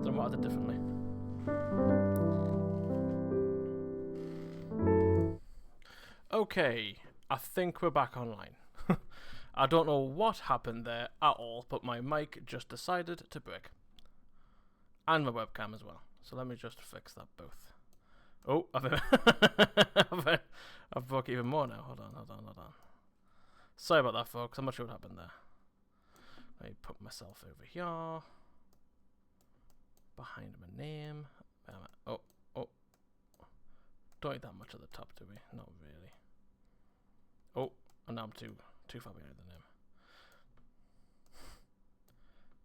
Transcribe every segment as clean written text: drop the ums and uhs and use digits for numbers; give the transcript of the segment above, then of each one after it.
Don't know what I did differently. Okay, I think we're back online. I don't know what happened there at all, but my mic just decided to break. And my webcam as well. So let me just fix that both. Oh, I've broke even more now. Hold on. Sorry about that, folks. I'm not sure what happened there. Let me put myself over here. Behind my name. Oh. Don't need that much at the top, do we? Not really. Oh, and now I'm too far behind the name.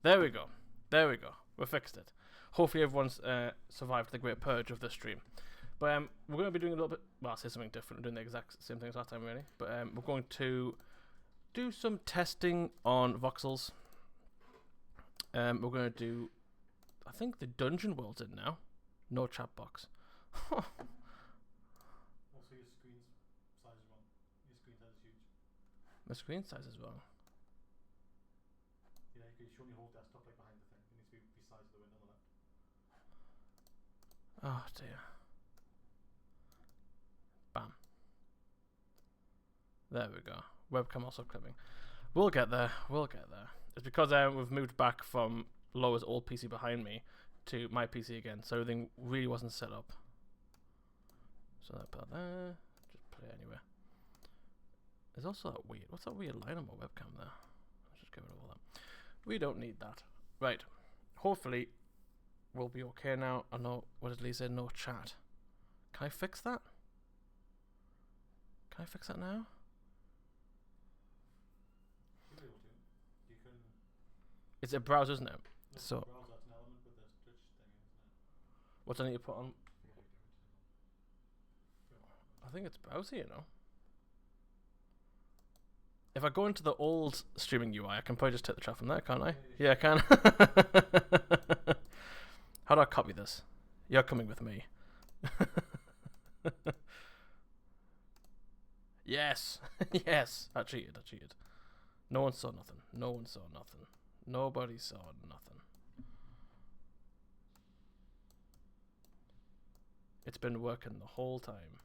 There we go. We fixed it. Hopefully everyone's survived the great purge of this stream. But we're going to be doing a little bit... Well, I'll say something different. We're doing the exact same thing as last time, really. But we're going to do some testing on voxels. We're going to do... I think the dungeon world's in now. No chat box. Also your screen size as well. Your screen size is huge. My screen size as well. Yeah, you can show your whole desktop like behind the thing. It needs to be beside the window on the left. Oh dear. Bam. There we go. Webcam also clipping. We'll get there. It's because we've moved back from Laura's old PC behind me to my PC again, so everything really wasn't set up. So that put that there. Just put it anywhere. There's also that weird... What's that weird line on my webcam there? Let's just get rid of all that. We don't need that. Right. Hopefully we'll be okay now. I know... What did Lee say? No chat. Can I fix that? Can I fix that now? You'll be able to. You can... It's a browser, isn't it? No, So... browser, that's an element with this Twitch thing, isn't it? What do I need to put on? I think it's browser, you know. If I go into the old streaming UI, I can probably just take the chat from there, can't I? Yeah, I can. How do I copy this? You're coming with me. Yes. Yes. I cheated. No one saw nothing. Nobody saw nothing. It's been working the whole time.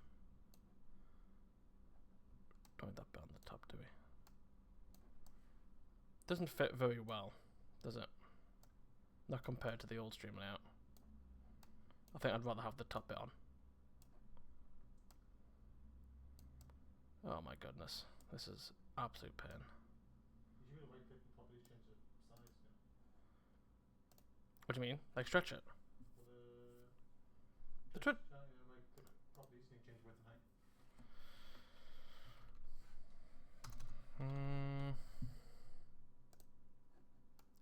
Don't need that bit on the top, do we? Doesn't fit very well, does it? Not compared to the old stream layout. I think I'd rather have the top bit on. Oh my goodness. This is absolute pain. You should right click and properly change the size. Yeah. What do you mean? Like stretch it? The Twitch? Right click properly so you can change width and height.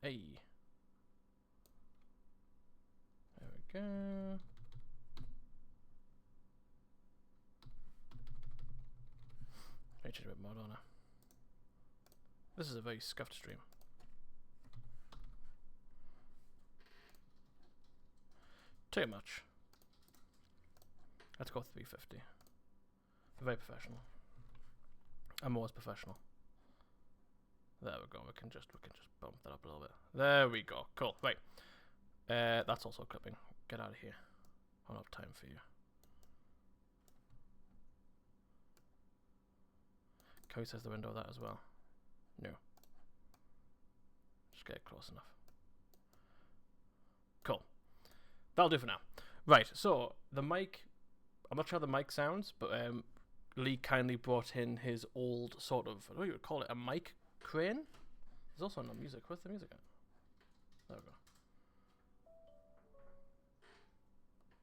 Hey. There we go. Change it a bit more, don't I? This is a very scuffed stream. Too much. Let's go 350. Very professional. I'm always professional. There we go. We can just bump that up a little bit. There we go. Cool. Right. That's also clipping. Get out of here. I don't have time for you. Can we size the window of that as well? No. Just get it close enough. Cool. That'll do for now. Right. So the mic. I'm not sure how the mic sounds, but Lee kindly brought in his old sort of, what do you would call it, a mic crane? There's also no music. Where's the music at? There we go.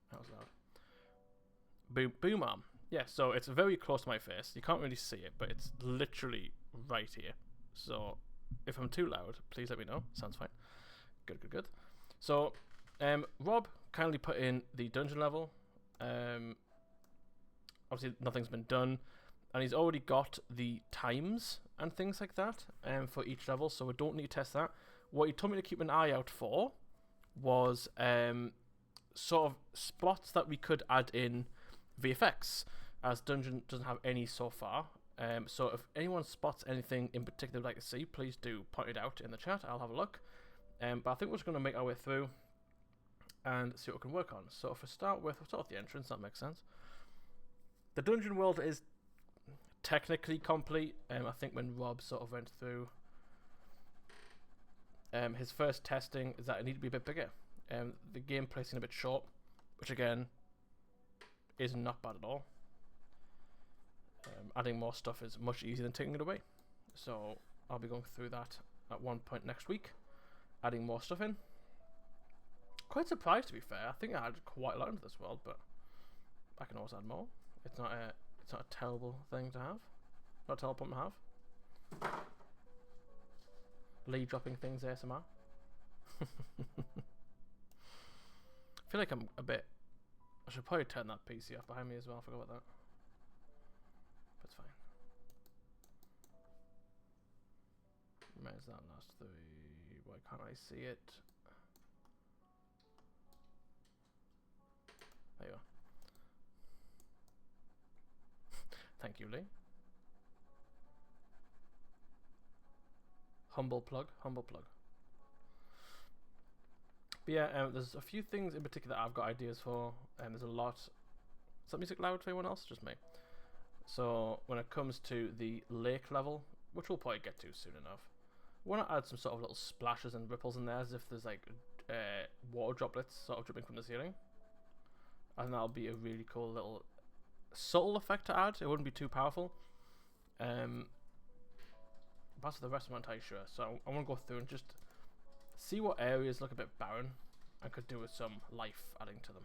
That was loud. Boom arm. Yeah, so it's very close to my face. You can't really see it, but it's literally right here. So if I'm too loud, please let me know. Sounds fine. Good. So Rob kindly put in the dungeon level. Obviously nothing's been done, and he's already got the times and things like that for each level, so we don't need to test that. What he told me to keep an eye out for was sort of spots that we could add in VFX, as Dungeon doesn't have any so far. So if anyone spots anything in particular they'd like to see, please do point it out in the chat. I'll have a look. But I think we're just going to make our way through. and see what we can work on. So if we start with the entrance, that makes sense. The dungeon world is technically complete. I think when Rob sort of went through his first testing is that it needed to be a bit bigger. The gameplay seemed a bit short, which again is not bad at all. Adding more stuff is much easier than taking it away. So I'll be going through that at one point next week, adding more stuff in. Quite surprised, to be fair. I think I added quite a lot into this world, but I can always add more. It's not a terrible thing to have. Not a terrible problem to have. Lee dropping things ASMR. I feel like I'm a bit. I should probably turn that PC off behind me as well. I forgot about that. That's fine. Where's that last 3? Why can't I see it? There you are. Thank you, Lee. Humble plug, humble plug. But yeah, there's a few things in particular that I've got ideas for, and there's a lot. Is that music loud for anyone else? Just me. So when it comes to the lake level, which we'll probably get to soon enough, I want to add some sort of little splashes and ripples in there, as if there's like water droplets sort of dripping from the ceiling. I think that'll be a really cool little subtle effect to add. It wouldn't be too powerful. But for the rest, I'm not entirely sure. So I want to go through and just see what areas look a bit barren and could do with some life adding to them.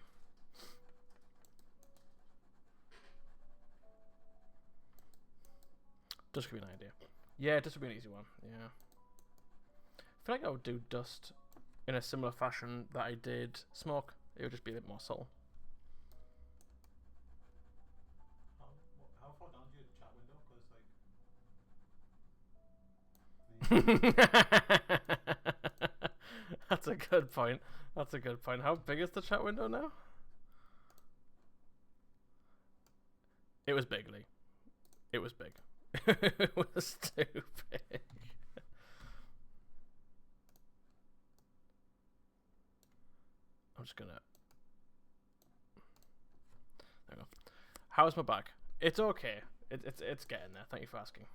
Dust could be an idea. Yeah, dust would be an easy one. Yeah. I feel like I would do dust in a similar fashion that I did smoke. It would just be a bit more subtle. How far down do you chat window? Because like That's a good point. That's a good point. How big is the chat window now? It was big, Lee. It was big. It was too big. I'm just gonna. There we go. How's my back? It's okay. It's getting there. Thank you for asking.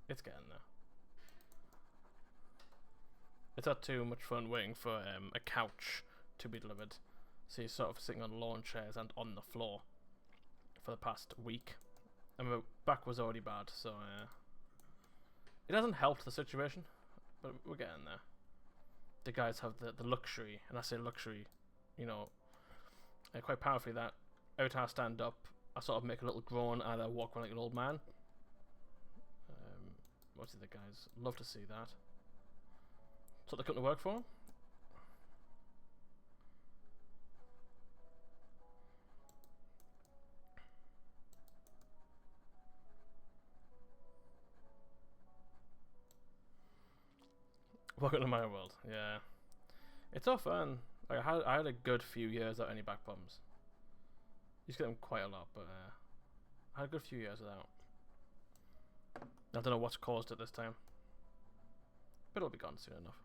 It's getting there. It's not too much fun waiting for a couch to be delivered. So you're sort of sitting on lawn chairs and on the floor for the past week. And my back was already bad, so it hasn't helped the situation, but we're getting there. The guys have the luxury, and I say luxury, you know, quite powerfully, that every time I stand up, I sort of make a little groan and I walk around like an old man. What's the guys love to see that. That's what they come to work for. Welcome to my world. Yeah, it's all fun. Like I had a good few years without any back problems. Used to get them quite a lot, but I had a good few years without. I don't know what's caused it this time, but it'll be gone soon enough.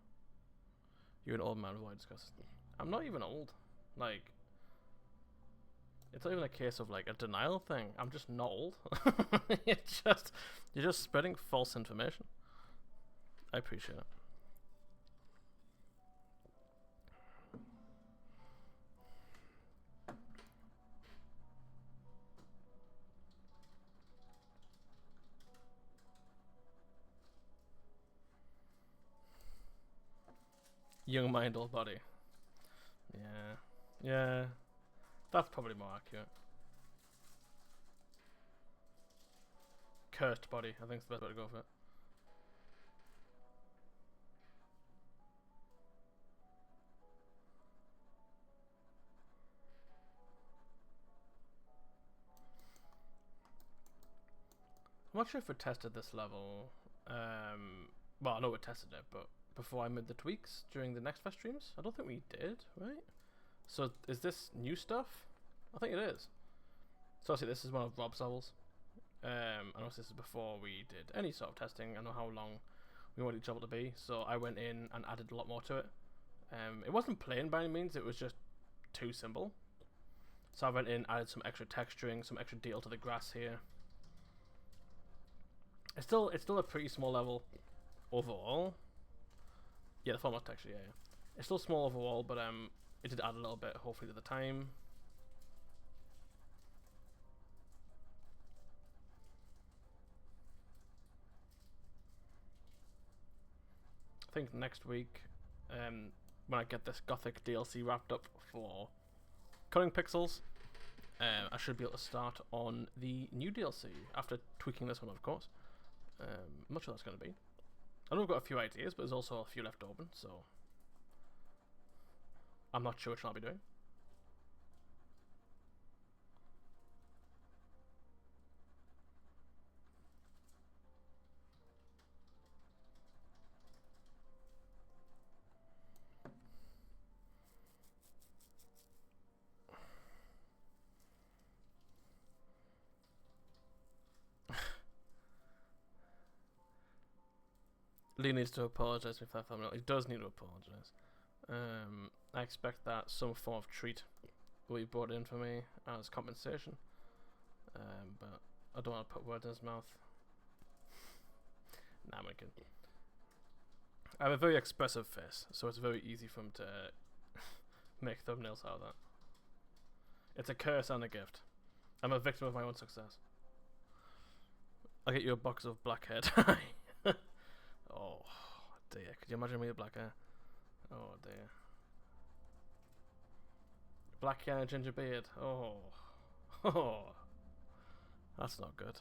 You're an old man, why discuss? I'm not even old. Like, it's not even a case of like a denial thing. I'm just not old. you're just spreading false information. I appreciate it. Young mind, old body. Yeah. Yeah. That's probably more accurate. Cursed body, I think it's the best way to go for it. I'm not sure if we tested this level. Well, I know we tested it, but before I made the tweaks during the next fest streams, I don't think we did, right? So is this new stuff? I think it is. So obviously this is one of Rob's levels. I know this is before we did any sort of testing. I know how long we wanted each level to be, so I went in and added a lot more to it. It wasn't plain by any means, it was just too simple. So I went in, added some extra texturing, some extra detail to the grass here. It's still a pretty small level overall. Yeah, the format texture, yeah. It's still small overall, but it did add a little bit, hopefully, to the time. I think next week, when I get this Gothic DLC wrapped up for Coloring Voxels, I should be able to start on the new DLC after tweaking this one, of course. I'm not sure that's going to be. I know I've got a few ideas, but there's also a few left open, so I'm not sure which one I'll be doing. Lee needs to apologise for that thumbnail. He does need to apologise. I expect that some form of treat will be brought in for me as compensation. But I don't want to put words in his mouth. Nah, I'm kidding. I have a very expressive face, so it's very easy for him to make thumbnails out of that. It's a curse and a gift. I'm a victim of my own success. I'll get you a box of blackhead. Oh dear, could you imagine me with black hair? Oh dear. Black hair, ginger beard. Oh. Oh. That's not good.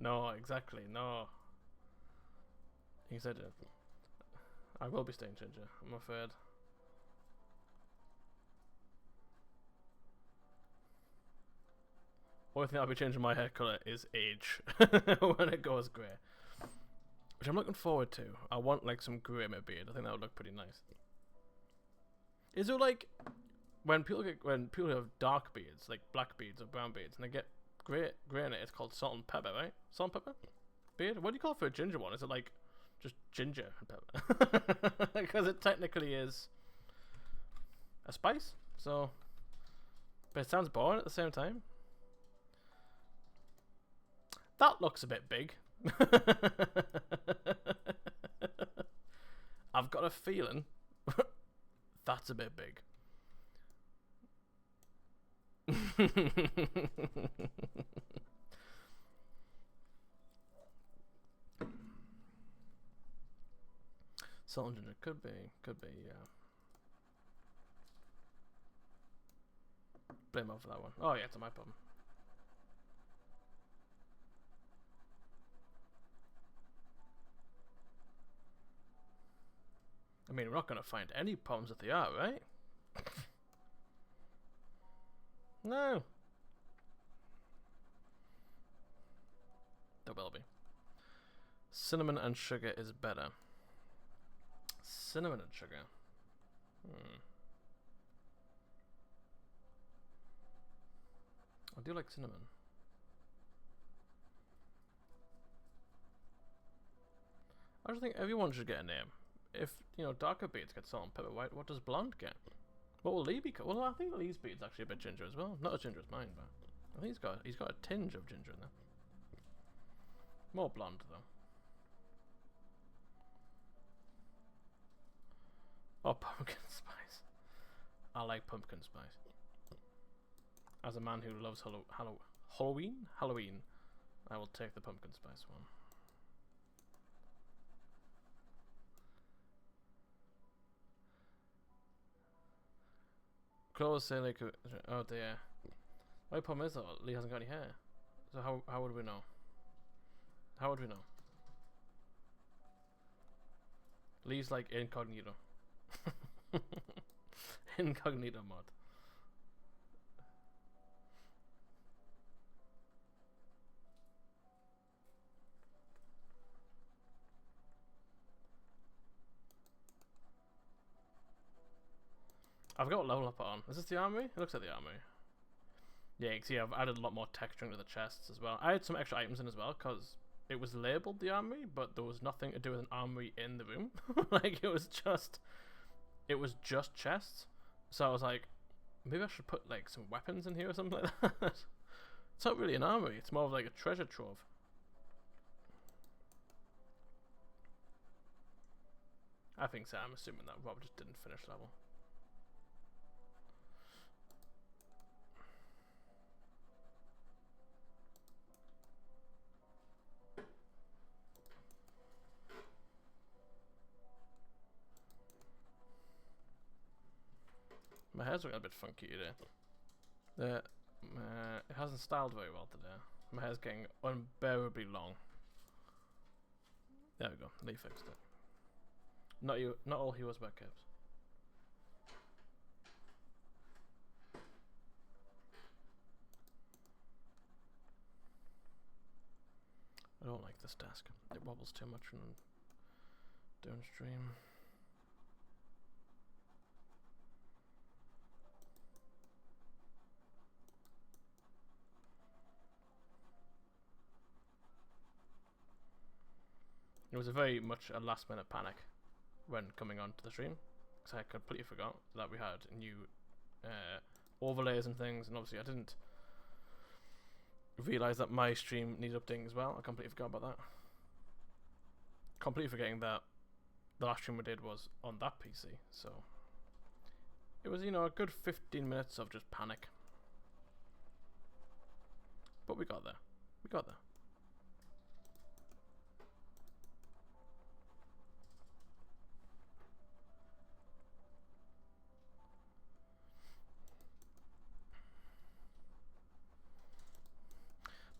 No, exactly, no. He said it. I will be staying ginger, I'm afraid. Only thing I'll be changing my hair colour is age when it goes grey. Which I'm looking forward to. I want like some grey in my beard. I think that would look pretty nice. Is there like when people have dark beards, like black beards or brown beards, and they get grey in it, it's called salt and pepper, right? Salt and pepper beard. What do you call it for a ginger one? Is it like just ginger and pepper? Because it technically is a spice. So, but it sounds boring at the same time. That looks a bit big. I've got a feeling that's a bit big. Salt and ginger could be, yeah. Blame off for that one. Oh yeah, it's my problem. I mean, we're not going to find any problems if they are, right? No. There will be. Cinnamon and sugar is better. Cinnamon and sugar. I do like cinnamon. I just think everyone should get a name. If, you know, darker beards get salt and pepper, what does blonde get? What will Lee be? Well, I think Lee's beard's actually a bit ginger as well. Not as ginger as mine, but I think he's got a tinge of ginger in there. More blonde though. Oh, pumpkin spice. I like pumpkin spice. As a man who loves Halloween, I will take the pumpkin spice one. Clothes say like, oh dear. My problem is though, Lee hasn't got any hair. So how would we know? How would we know? Lee's like incognito. Incognito mod. I've got level up on. Is this the armory? It looks like the armory. Yeah, you can see I've added a lot more texturing to the chests as well. I had some extra items in as well because it was labelled the armory, but there was nothing to do with an armory in the room. Like it was just it was just chests. So I was like, maybe I should put like some weapons in here or something like that. It's not really an armory, it's more of like a treasure trove. I think so. I'm assuming that Rob just didn't finish level. My hair's looking a bit funky today. It hasn't styled very well today. My hair's getting unbearably long. There we go. They fixed it. Not you. Not all heroes wear capes. I don't like this desk. It wobbles too much when I'm doing stream. It was a very much a last minute panic when coming onto the stream, because I completely forgot that we had new overlays and things, and obviously I didn't realise that my stream needed updating as well. I completely forgot about that. Completely forgetting that the last stream we did was on that PC, so it was, you know, a good 15 minutes of just panic. But we got there. We got there.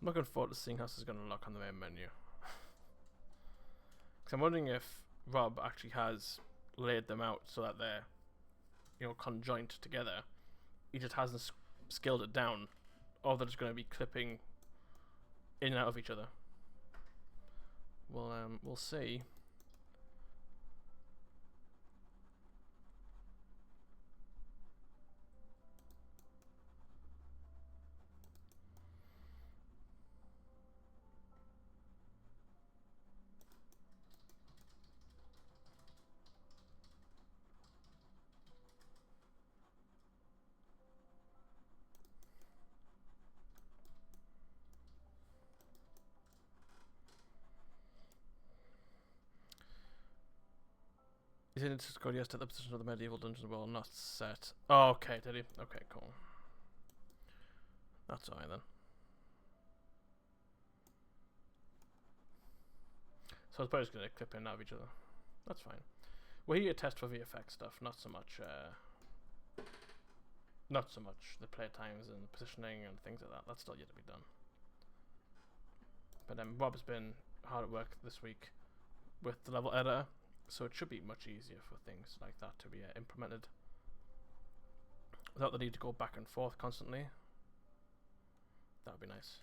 I'm looking forward to seeing how this is going to look on the main menu. Because I'm wondering if Rob actually has laid them out so that they're, you know, conjoint together. He just hasn't scaled it down, or they're just going to be clipping in and out of each other. We'll see. Is it in Discord? Yes, to the position of the medieval dungeon world not set. Oh, okay, did he? Okay, cool. That's alright then. So I was probably just going to clip in and out of each other. That's fine. We're here to test for VFX stuff, not so much the play times and positioning and things like that. That's still yet to be done. But Rob's been hard at work this week with the level editor, so it should be much easier for things like that to be implemented without the need to go back and forth constantly. That would be nice.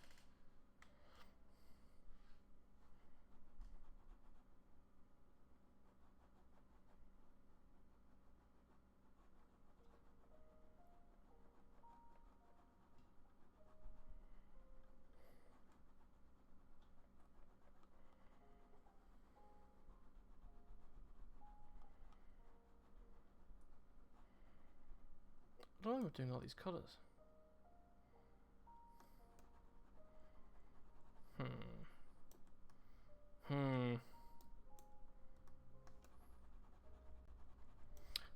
I don't know why we're doing all these colours.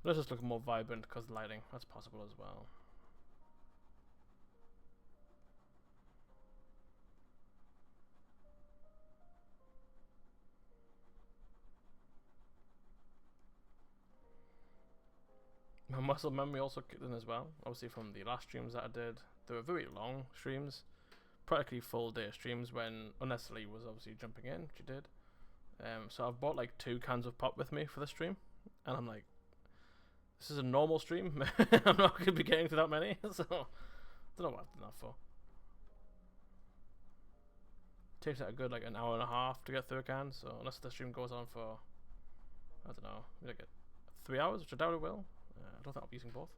Let's just look more vibrant because of the lighting. That's possible as well. My muscle memory also kicked in as well. Obviously from the last streams that I did. They were very long streams. Practically full day streams when, unless Lee was obviously jumping in, which he did. So I've bought like 2 cans of pop with me for the stream. And I'm like, this is a normal stream. I'm not going to be getting to that many. So, I don't know what I've done that for. It takes like a good like an hour and a half to get through a can. So unless the stream goes on for, I don't know, like 3 hours, which I doubt it will. I don't think I'll be using both.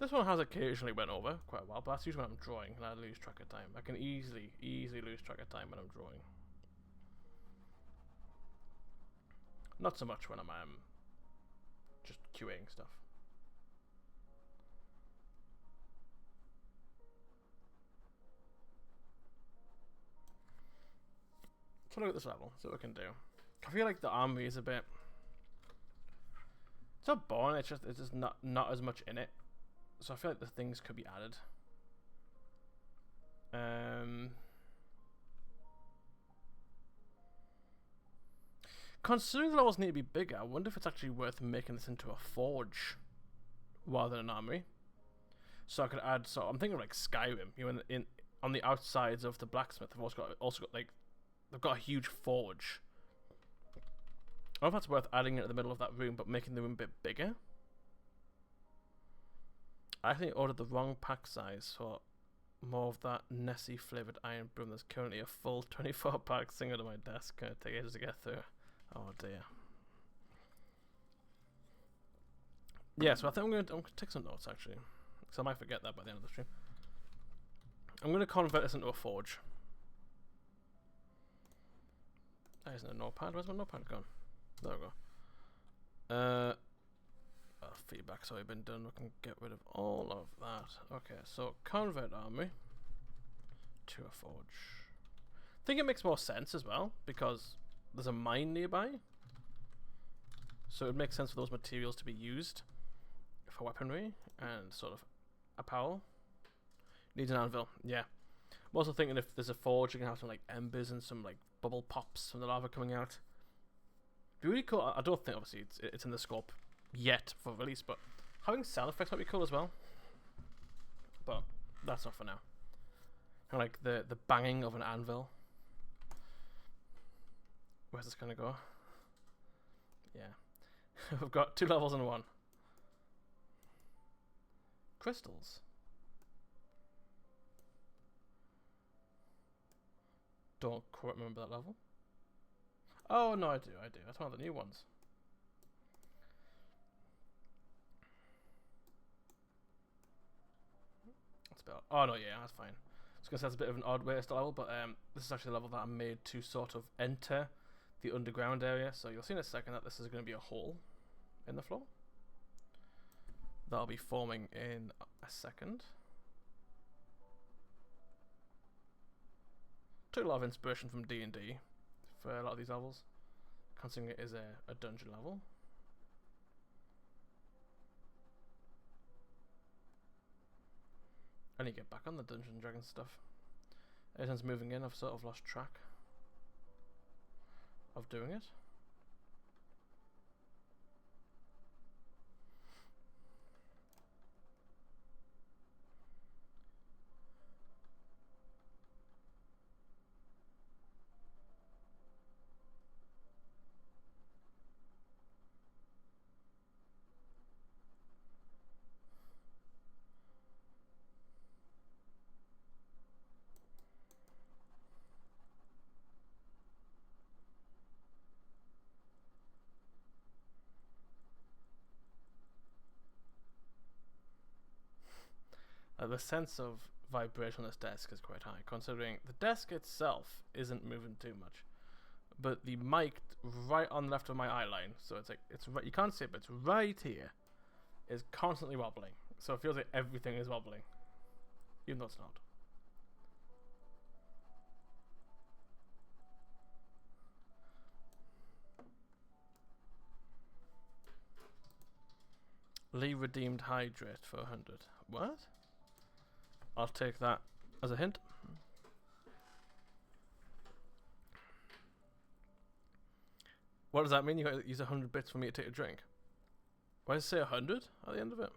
This one has occasionally went over quite a while, but that's usually when I'm drawing and I lose track of time. I can easily lose track of time when I'm drawing. Not so much when I'm just QAing stuff. Let's look at this level, see what we can do. I feel like the army is a bit... It's not boring, it's just not as much in it. So I feel like the things could be added. Considering the levels need to be bigger, I wonder if it's actually worth making this into a forge rather than an armory. So I could add, so I'm thinking of like Skyrim, you know, in on the outsides of the blacksmith, they've also got like, they've got a huge forge. I don't know if that's worth adding it in the middle of that room, but making the room a bit bigger. I actually ordered the wrong pack size for more of that Nessie flavoured iron broom. There's currently a full 24 pack single to my desk. Gonna take ages to get through. Oh dear. Yeah, so I think I'm gonna take some notes actually, because I might forget that by the end of the stream. I'm gonna convert this into a forge. That isn't a notepad. Where's my notepad gone? There we go. Feedback's already been done. We can get rid of all of that. Okay, so convert army to a forge. I think it makes more sense as well because there's a mine nearby, so it would make sense for those materials to be used for weaponry and sort of apparel. Needs an anvil. Yeah. I'm also thinking if there's a forge, you can have some like embers and some like bubble pops from the lava coming out. Be really cool. I don't think obviously it's in the scope yet for release, but having sound effects might be cool as well. But that's not for now. Kind of like the banging of an anvil. Where's this gonna go? Yeah. We've got 2 levels in one. Crystals. Don't quite remember that level. Oh no, I do. That's one of the new ones. That's about. Oh no, yeah, that's fine. I was gonna say that's a bit of an odd way to start level, but this is actually the level that I made to sort of enter the underground area. So you'll see in a second that this is going to be a hole in the floor. That'll be forming in a second. Took a lot of inspiration from D&D for a lot of these levels, considering it is a dungeon level. I need to get back on the Dungeons and Dragons stuff. Ever since moving in, I've sort of lost track of doing it. The sense of vibration on this desk is quite high, considering the desk itself isn't moving too much, but the mic right on the left of my eye line, so it's like it's right, you can't see it, but it's right here, is constantly wobbling. So it feels like everything is wobbling, even though it's not. Lee redeemed hydrate for 100. What? I'll take that as a hint. What does that mean? You got to use 100 bits for me to take a drink? Why does it say 100 at the end of it?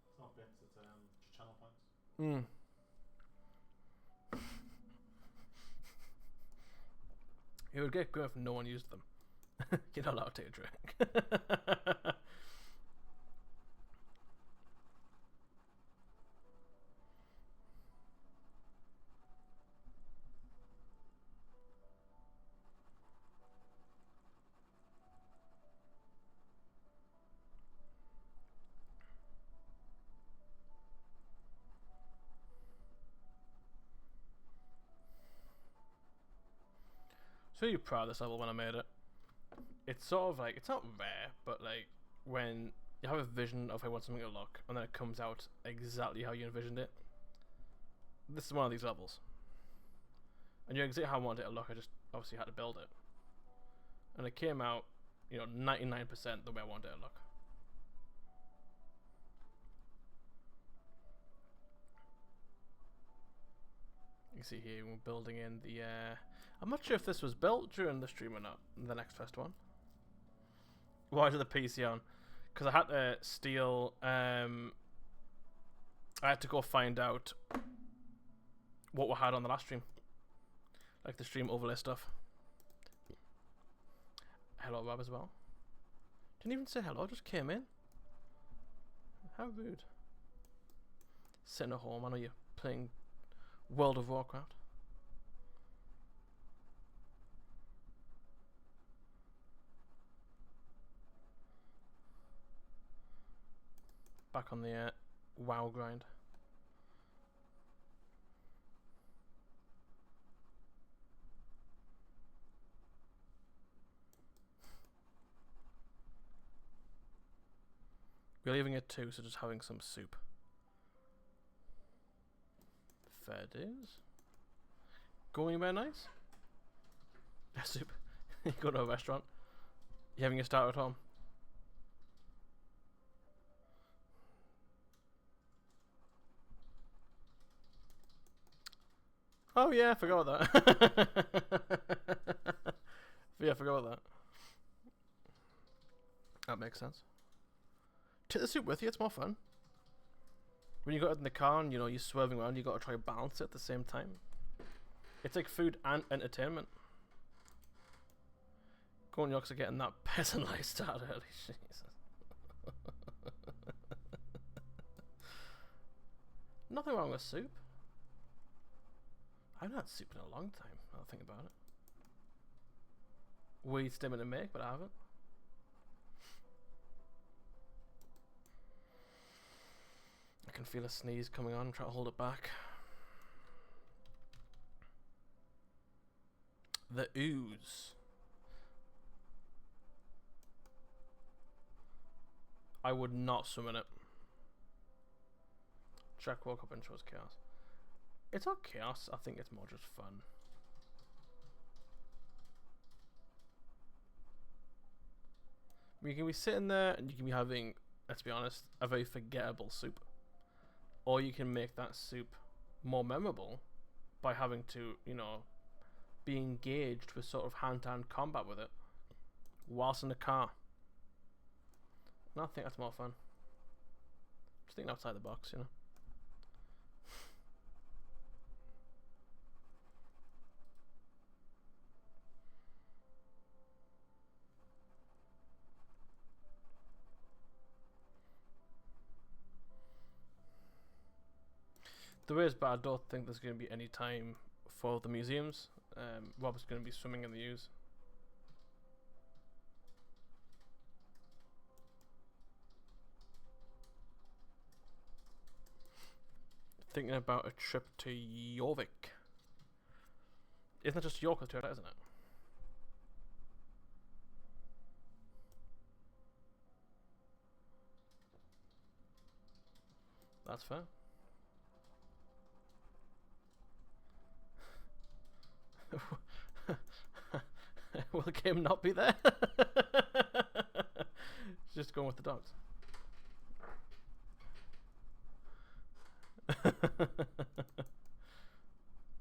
It's not bits, it's channel points. Hmm. It would get good if no one used them. You're not allowed to take a drink. So you're proud of this level when I made it. it's sort of like, it's not rare, but like when you have a vision of how you want something to look and then it comes out exactly how you envisioned it. This is one of these levels. And you know exactly how I wanted it to look, I just obviously had to build it. And it came out, you know, 99% the way I wanted it to look. You can see here we're building in the, I'm not sure if this was built during the stream or not, the next first one. Why did the PC on? Because I had to steal, I had to go find out what we had on the last stream. Like the stream overlay stuff. Hello Rob as well. Didn't even say hello, just came in. How rude. Sitting at home, I know you're playing World of Warcraft. Back on the WoW grind. We're leaving it too, so just having some soup. Fair dues. Go anywhere nice? Soup. You go to a restaurant. You having a starter at home? Oh yeah, I forgot about that. Yeah, I forgot about that. That makes sense. Take the soup with you, it's more fun. When you got it in the car and you know you're swerving around, you got to try to balance it at the same time. It's like food and entertainment. Going Yorks are getting that peasant lifestyle early. Jesus. Nothing wrong with soup. I haven't had soup in a long time. I'll think about it. Weed stimming to make, but I haven't. I can feel a sneeze coming on. I'm trying to hold it back. The ooze. I would not swim in it. Jack woke up and chose chaos. It's not chaos. I think it's more just fun. You can be sitting there and you can be having, let's be honest, a very forgettable soup. Or you can make that soup more memorable by having to, you know, be engaged with sort of hand-to-hand combat with it whilst in the car. And I think that's more fun. Just thinking outside the box, you know. There is, but I don't think there's going to be any time for the museums. Rob's going to be swimming in the Ouse. Thinking about a trip to Jorvik. Isn't it just York to it, isn't it? That's fair. Will the game not be there? Just going with the dogs.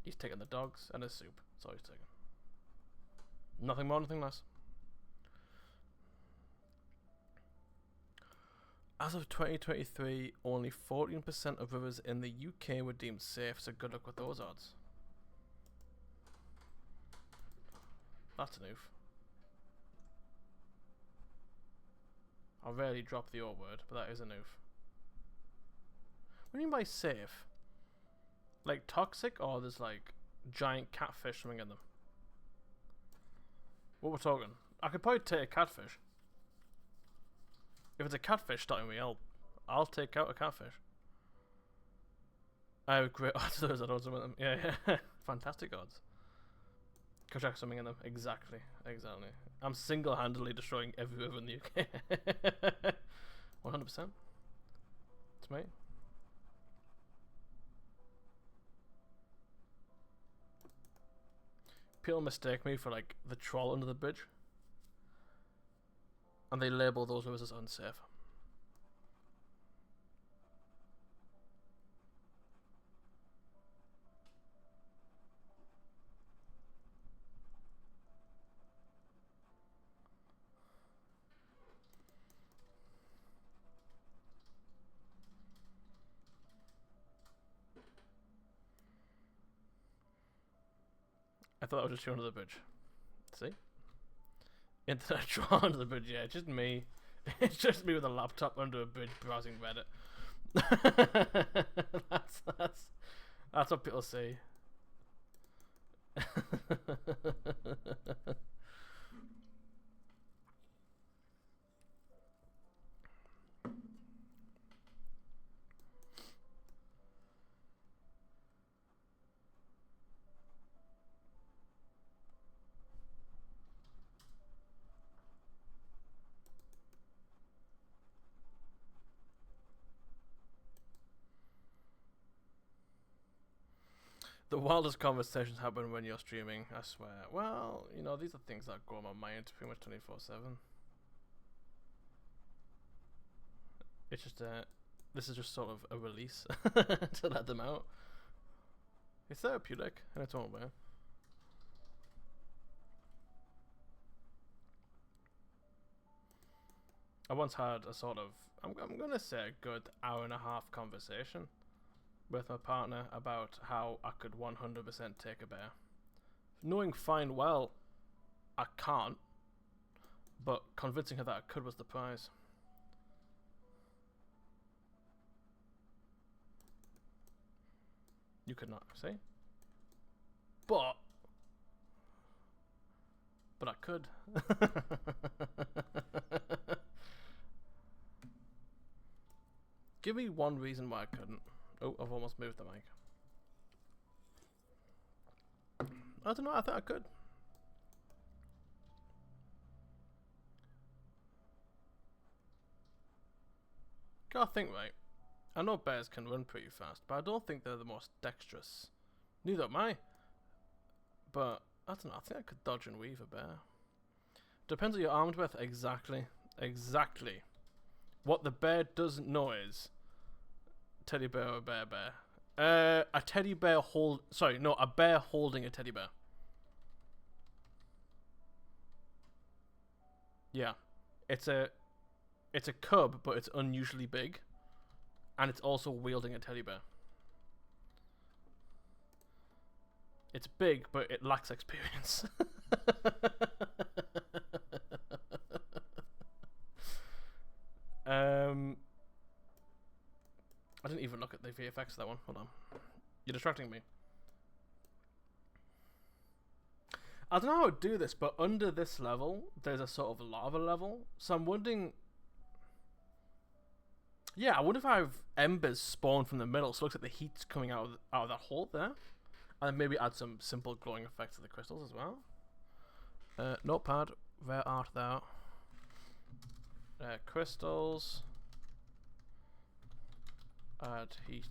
He's taking the dogs and his soup. That's all he's taking. Nothing more, nothing less. As of 2023, only 14% of rivers in the UK were deemed safe, so good luck with those odds. That's an oof. I rarely drop the O word, but that is an oof. What do you mean by safe? Like toxic, or there's like giant catfish swimming in them? What we're talking? I could probably take a catfish. If it's a catfish starting me, I'll take out a catfish. I have great odds those. I don't swim with them. Yeah, yeah. Fantastic odds. Contract something in them. Exactly. Exactly. I'm single-handedly destroying every river in the UK. 100%. It's me. People mistake me for like the troll under the bridge, and they label those rivers as unsafe. I thought I was just you under the bridge. See? Internet troll under the bridge, yeah, it's just me. It's just me with a laptop under a bridge browsing Reddit. That's what people say. The wildest conversations happen when you're streaming, I swear. Well, you know, these are things that go on my mind pretty much 24/7. It's just this is just sort of a release to let them out. It's therapeutic in its own way. I once had a sort of, I'm gonna say a good hour-and-a-half conversation with my partner about how I could 100% take a bear. Knowing fine well I can't, but convincing her that I could was the prize. You could not, see? But I could. Give me one reason why I couldn't. Oh, I've almost moved the mic. I don't know, I think I could. Gotta think, right? I know bears can run pretty fast, but I don't think they're the most dexterous. Neither am I. But, I don't know, I think I could dodge and weave a bear. Depends what you're armed with. Exactly. Exactly. What the bear doesn't know is teddy bear or bear. A teddy bear a bear holding a teddy bear. Yeah. It's a cub, but it's unusually big. And it's also wielding a teddy bear. It's big, but it lacks experience. I didn't even look at the VFX of that one. Hold on. You're distracting me. I don't know how to do this, but under this level, there's a sort of lava level. So I'm wondering... Yeah, I wonder if I have embers spawn from the middle, so it looks like the heat's coming out of that hole there. And maybe add some simple glowing effects to the crystals as well. Notepad, where art thou? Crystals. Add heat.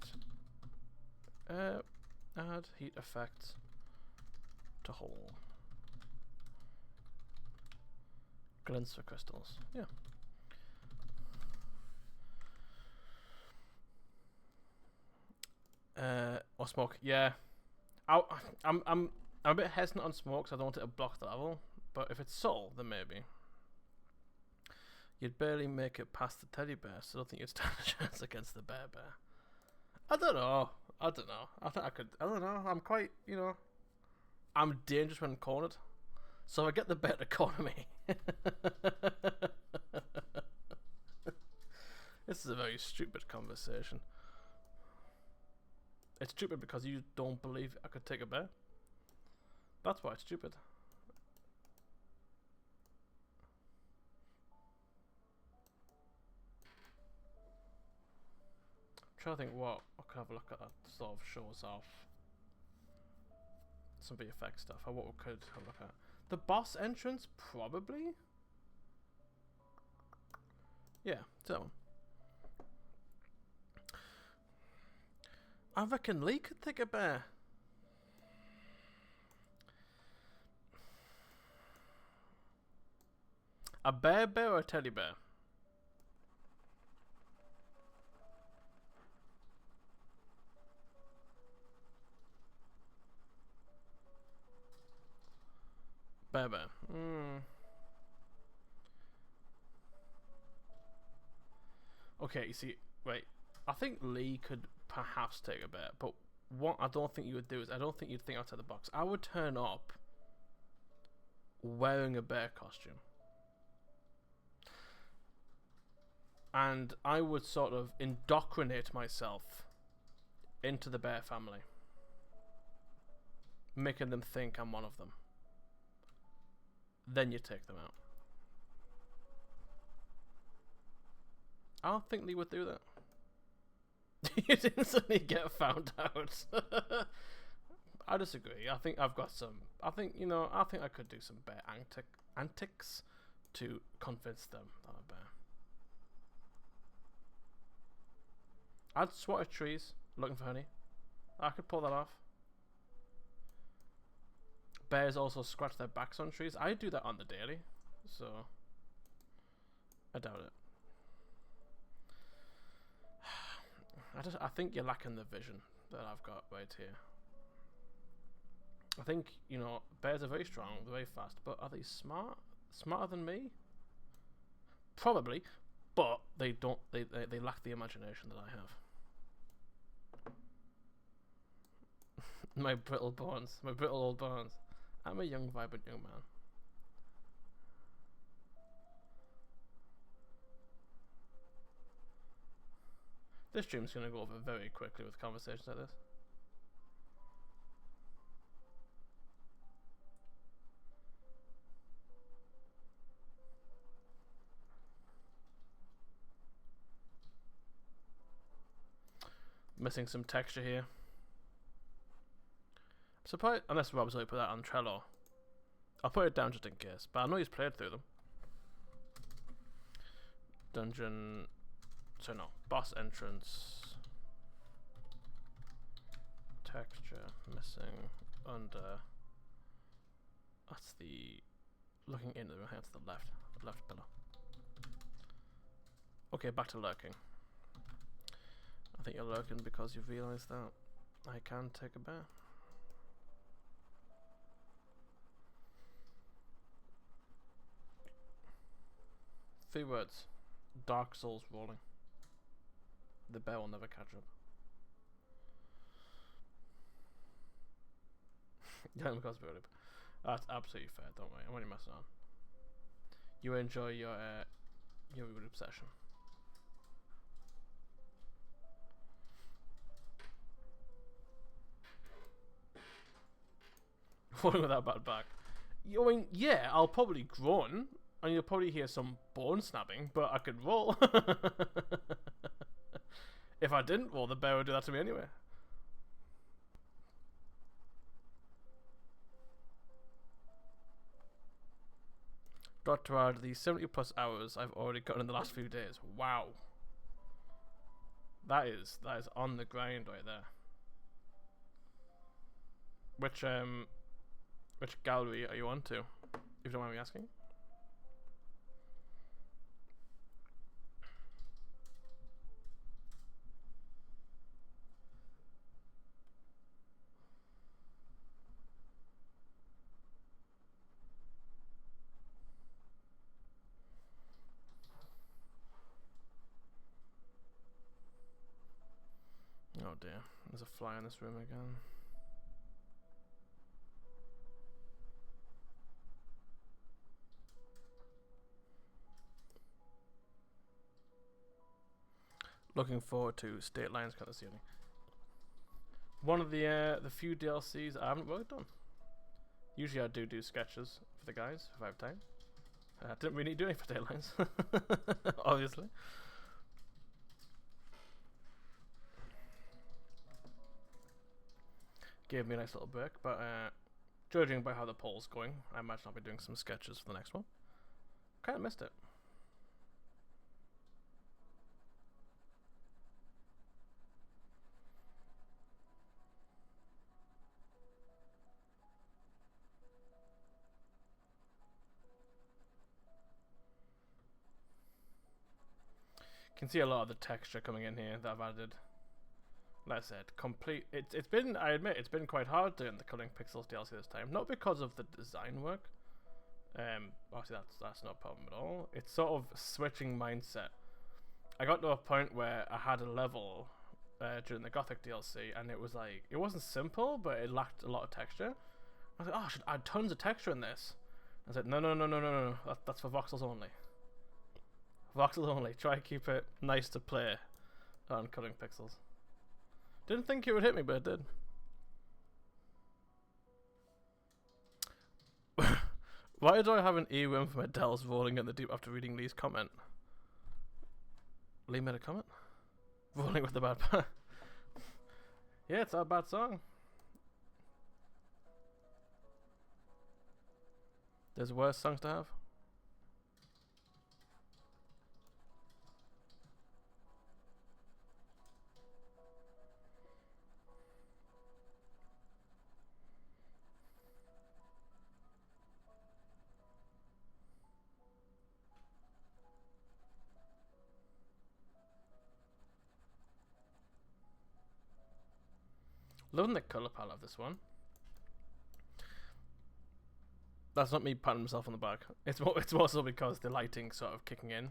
Add heat effects to hole. Glints for crystals. Yeah. Or smoke. Yeah. I'm a bit hesitant on smoke, so I don't want it to block the level. But if it's soul, then maybe. You'd barely make it past the teddy bear, so I don't think you'd stand a chance against the bear. I don't know. I think I could. I don't know. I'm quite, you know. I'm dangerous when cornered. So I get the bear to corner me. This is a very stupid conversation. It's stupid because you don't believe I could take a bear. That's why it's stupid. I'm trying to think what I could have a look at that sort of shows off some VFX stuff. Or what we could have a look at. The boss entrance, probably. Yeah, it's that one. I reckon Lee could take a bear. A bear or a teddy bear? Bear. Okay, you see, wait. I think Lee could perhaps take a bear, but what I don't think you would do is I don't think you'd think outside the box. I would turn up wearing a bear costume. And I would sort of indoctrinate myself into the bear family, making them think I'm one of them. Then you take them out. I don't think Lee would do that. You'd instantly get found out. I disagree. I think I've got some. I think I could do some bear antics to convince them that I'm a bear. I'd swat at trees looking for honey. I could pull that off. Bears also scratch their backs on trees. I do that on the daily, so I doubt it. I think you're lacking the vision that I've got right here. I think, bears are very strong, they're very fast, but are they smart? Smarter than me? Probably, but they don't. They lack the imagination that I have. My brittle bones, my brittle old bones. I'm a young, vibrant young man. This stream's gonna go over very quickly with conversations like this. Missing some texture here. Surprised, unless Rob's already put that on Trello. I'll put it down just in case, but I know he's played through them. Dungeon. So no, boss entrance. Texture missing under. That's the looking into the hand to the left pillar. Okay, back to lurking. I think you're lurking because you've realised that I can take a bear. Three words. Dark Souls rolling. The bear will never catch up. That's absolutely fair, don't worry. I'm only messing on. You enjoy your group session. Falling with that bad back. I mean, yeah, I'll probably groan, and you'll probably hear some bone snapping, but I could roll. If I didn't roll, the bear would do that to me anyway. Got to add the 70+ hours I've already gotten in the last few days. Wow. That is on the grind right there. Which gallery are you on to? If you don't mind me asking. Oh dear, there's a fly in this room again. Looking forward to State Lines Cut this evening. One of the few DLCs I haven't worked on. Usually I do sketches for the guys if I have time. I didn't really do any for State Lines, obviously. Gave me a nice little break, but Judging by how the poll's going, I imagine I'll be doing some sketches for the next one. Kind of missed it. You can see a lot of the texture coming in here that I've added. Like I said, it's been, I admit, it's been quite hard doing the Coloring Pixels DLC this time. Not because of the design work. Obviously that's no problem at all. It's sort of switching mindset. I got to a point where I had a level during the Gothic DLC, and it was like, it wasn't simple, but it lacked a lot of texture. I was like, oh, I should add tons of texture in this. I said, no, that's for voxels only. Voxels only. Try to keep it nice to play on Coloring Pixels. Didn't think it would hit me, but it did. Why do I have an earworm from Adele's Rolling in the Deep after reading Lee's comment? Lee made a comment? Rolling with the bad part. Yeah, it's a bad song. There's worse songs to have. Loving the colour palette of this one. That's not me patting myself on the back. It's more so because the lighting's sort of kicking in,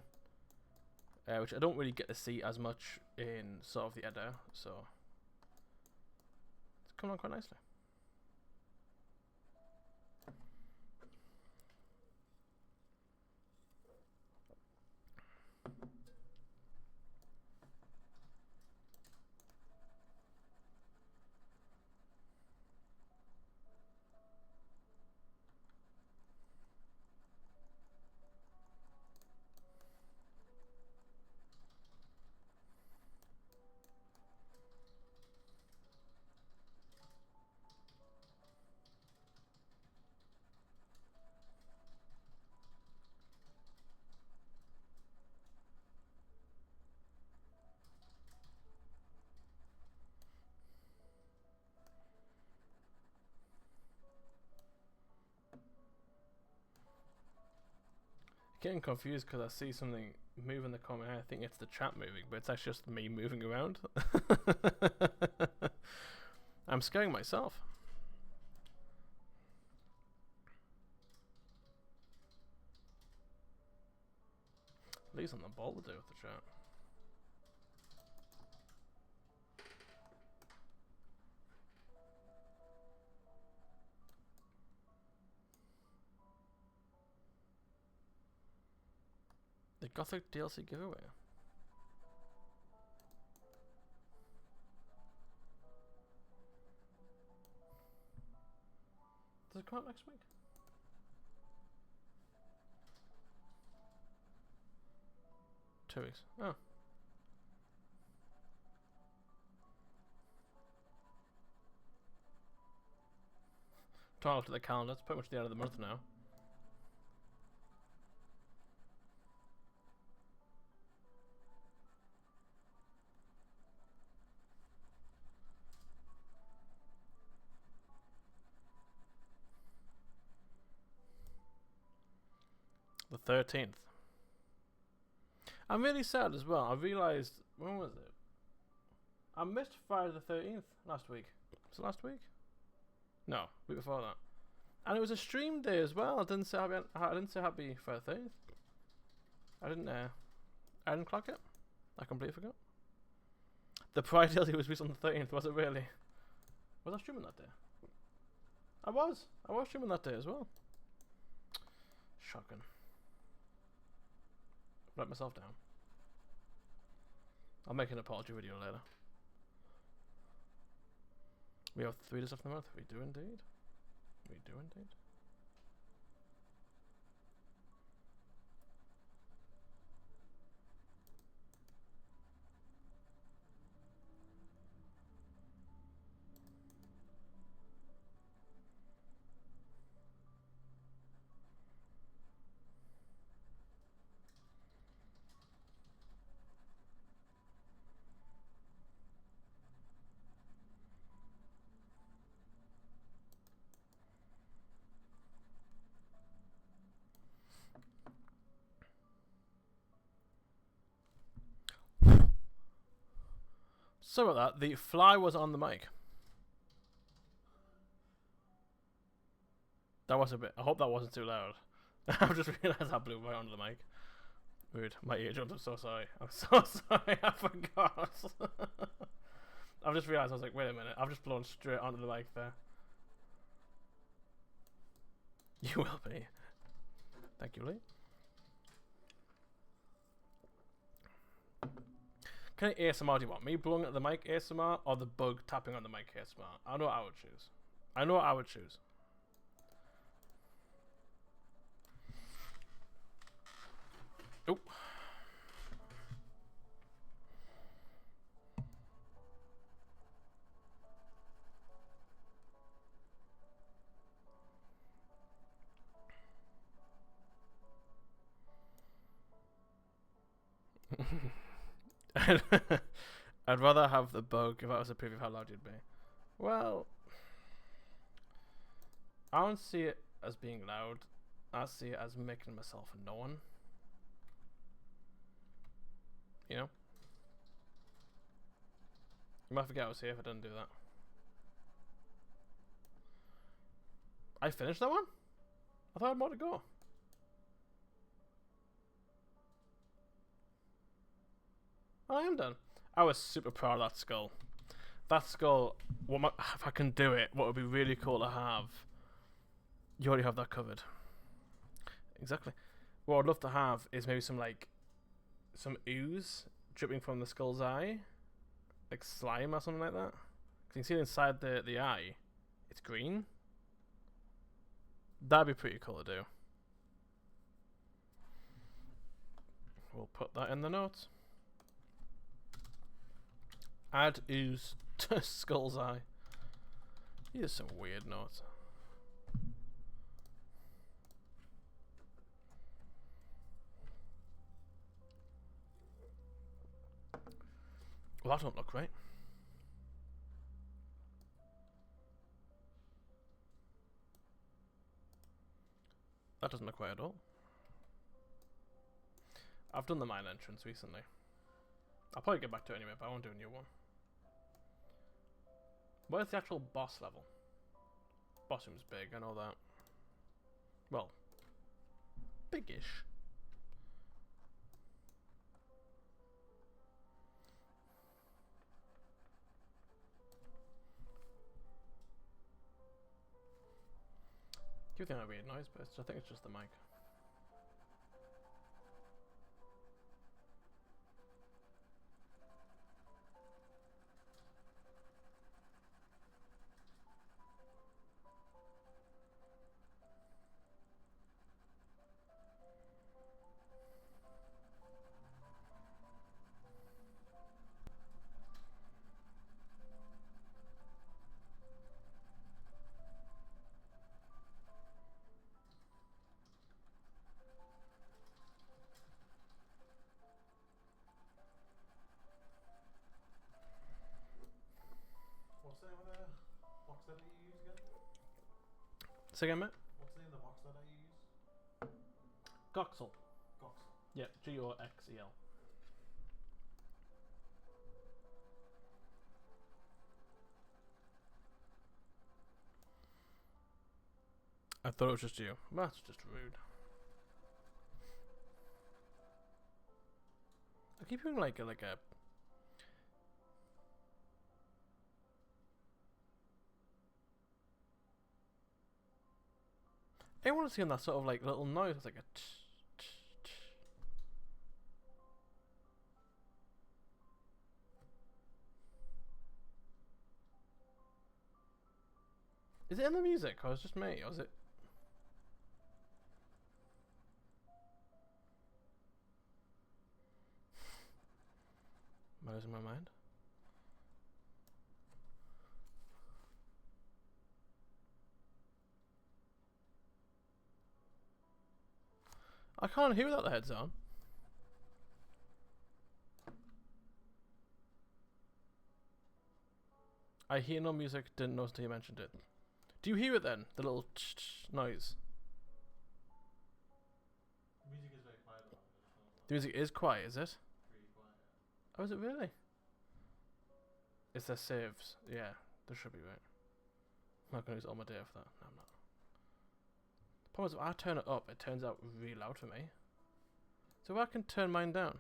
which I don't really get to see as much in sort of the editor, so it's coming on quite nicely. Getting confused because I see something move in the comment. I think it's the chat moving, but it's actually just me moving around. I'm scaring myself. Lee's on the ball to do with the chat. The Gothic DLC giveaway. Does it come out next week? Two weeks. Oh. Trying to look at the calendar. It's pretty much the end of the month now. The 13th. I'm really sad as well. I realised, when was it? I missed Friday the 13th last week. Was it last week? No, week before that. And it was a stream day as well. I didn't say happy for the 13th. I didn't clock it. I completely forgot. The Pride DLC was released on the 13th, was it really? Was I streaming that day? I was streaming that day as well. Shocking. Let myself down. I'll make an apology video later. We have 3 days left in the month. We do indeed. We do indeed. Sorry about that. The fly was on the mic. That was a bit. I hope that wasn't too loud. I've just realised I blew right onto the mic. Rude. My eardrums. I'm so sorry. I'm so sorry. I forgot. I've just realised. I was like, wait a minute. I've just blown straight onto the mic there. You will be. Thank you, Lee. Kind of ASMR do you want? Me blowing at the mic ASMR or the bug tapping on the mic ASMR? I know what I would choose. I know what I would choose. Oh. I'd rather have the bug if I was a preview of how loud you'd be. Well, I don't see it as being loud. I see it as making myself known. You know? You might forget I was here if I didn't do that. I finished that one? I thought I had more to go. I am done. I was super proud of that skull. That skull, if I can do it, what would be really cool to have, you already have that covered. Exactly. What I'd love to have is maybe some ooze dripping from the skull's eye. Like slime or something like that. Because you can see it inside the eye. It's green. That'd be pretty cool to do. We'll put that in the notes. Add ooze to skull's eye. These are some weird notes. Well, that don't look right. That doesn't look right at all. I've done the mine entrance recently. I'll probably get back to it anyway, but I won't do a new one. Where's the actual boss level? Boss room's big, I know that. Well, big-ish. Do you think that weird noise, but I think it's just the mic. What's the name of the box that you use again? Say again, mate? What's the name of the box that you use? Goxel. Voxel. Yeah, Goxel. I thought it was just you. That's just rude. I keep hearing like a everyone's hearing that sort of like little noise. It's like a tch, tch, tch. Is it in the music or is it just me? Or is it? Am I losing my mind? I can't hear without the heads on. I hear no music, didn't notice until you mentioned it. Do you hear it then? The little noise? The music is very quiet around it. The music is quiet, is it? Really quiet. Oh, is it really? Is there saves? Yeah, there should be, right? I'm not gonna use all my data for that. No, I'm not. The problem is if I turn it up, it turns out really loud for me. So I can turn mine down.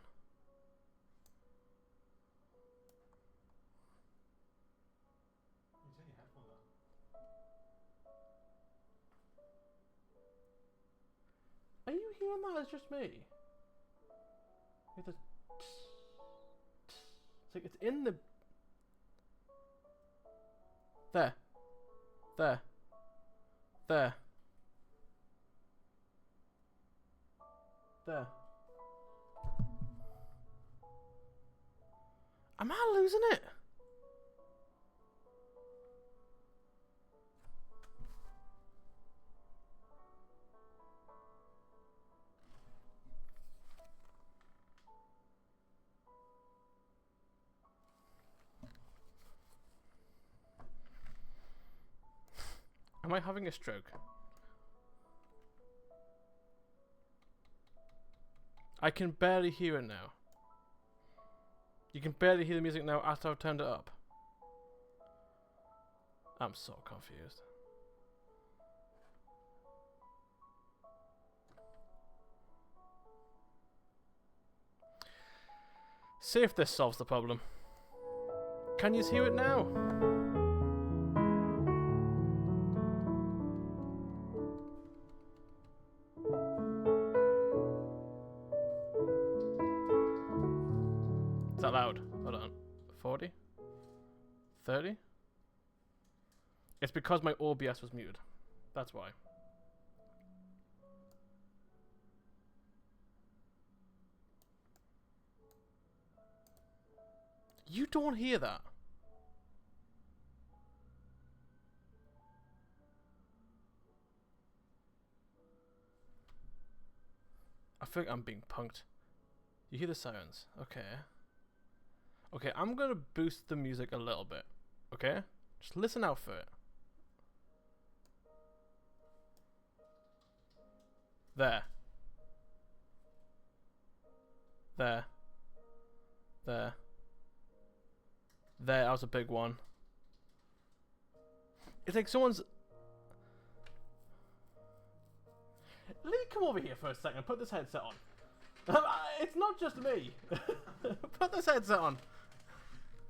You turn your headphones on. Are you hearing that? It's just me. It's like it's in the. There. There. There. There. Am I losing it? Am I having a stroke? I can barely hear it now. You can barely hear the music now after I've turned it up. I'm so confused. See if this solves the problem. Can you hear it now? Is that loud? Hold on. 40? 30? It's because my OBS was muted. That's why. You don't hear that? I feel like I'm being punked. You hear the sirens? Okay. Okay, I'm gonna boost the music a little bit. Okay? Just listen out for it. There. There. There. There, that was a big one. It's like someone's... Lee, come over here for a second. Put this headset on. It's not just me. Put this headset on.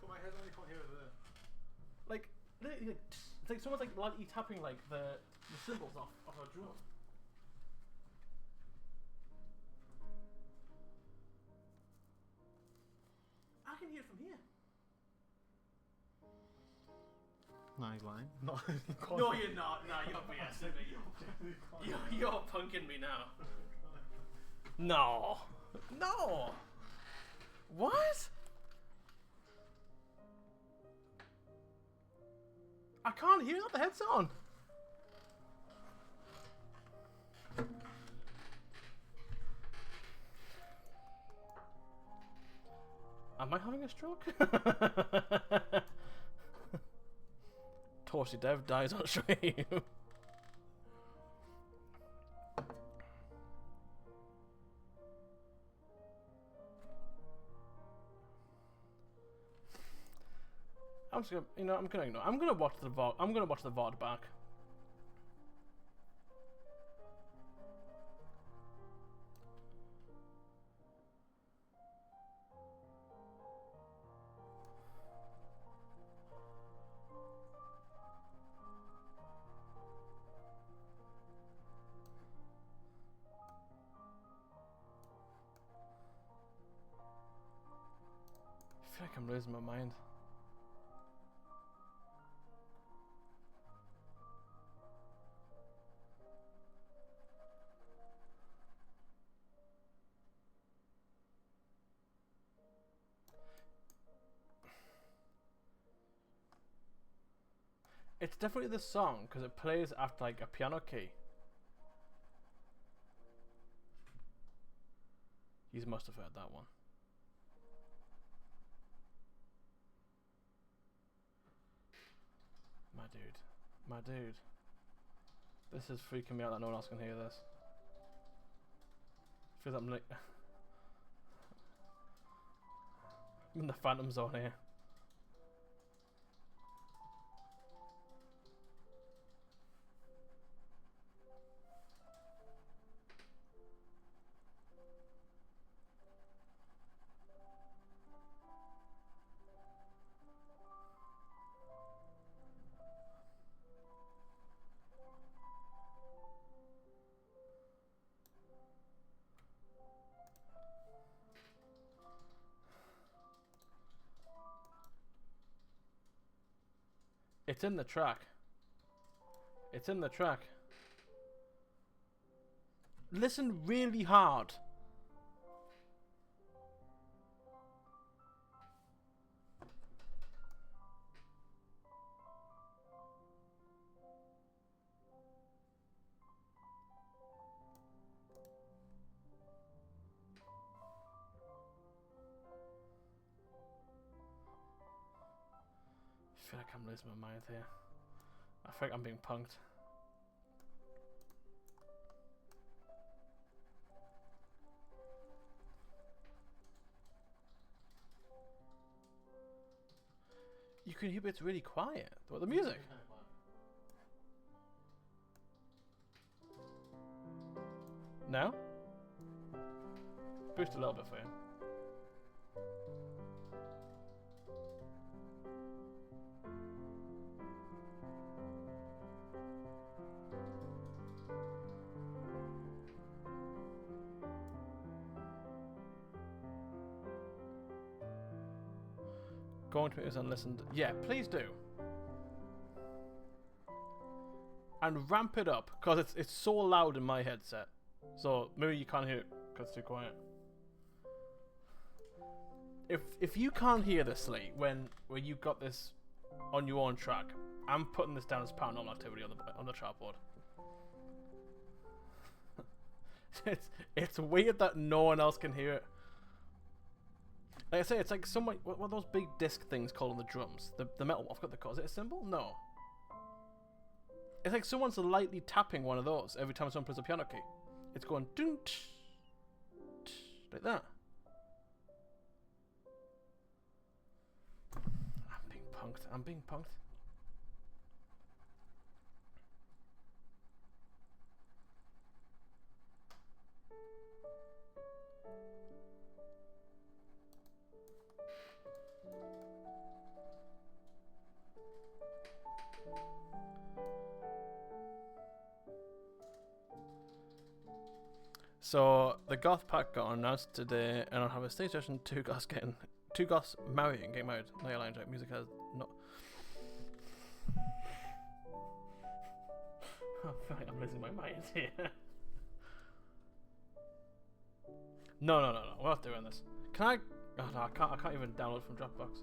Put my headset on, you can't hear it there. Like, it's like someone's like lightly tapping like the cymbals off a drum. I can hear it from here. No, he's lying. No, No, you're not. No, you're BSing me. You're punking me now. No. No. What? I can't hear that. The headset on. Am I having a stroke? Toasty Dev dies on stream. I'm just gonna, you know, I'm gonna ignore. I'm gonna watch the VOD. I'm gonna watch the VOD back. I feel like I'm losing my mind. It's definitely the song because it plays after like a piano key. You must have heard that one. My dude. My dude. This is freaking me out that no one else can hear this. Feels like I'm like I'm in the phantom zone here. It's in the track. It's in the track. Listen really hard. I feel like I'm losing my mind here. I feel like I'm being punked. You can hear it's really quiet. What, the music? No? Boost a little bit for you. Going to it and listened. Yeah, please do. And ramp it up, because it's so loud in my headset. So maybe you can't hear it because it's too quiet. If you can't hear this, Lee, when you've got this on your own track, I'm putting this down as paranormal activity on the chalkboard. It's weird that no one else can hear it. Like I say, it's like someone. What are those big disc things called on the drums? The metal. I've got the cause. Is it a cymbal? No. It's like someone's lightly tapping one of those every time someone plays a piano key. It's going ding, tsh, tsh, like that. I'm being punked. I'm being punked. So the goth pack got announced today, and I'll have a stage session. Two goths marrying, getting married. No airline track music has not. I feel like I'm losing my mind here. No, we're not doing this. Can I? Oh no, I can't even download from Dropbox.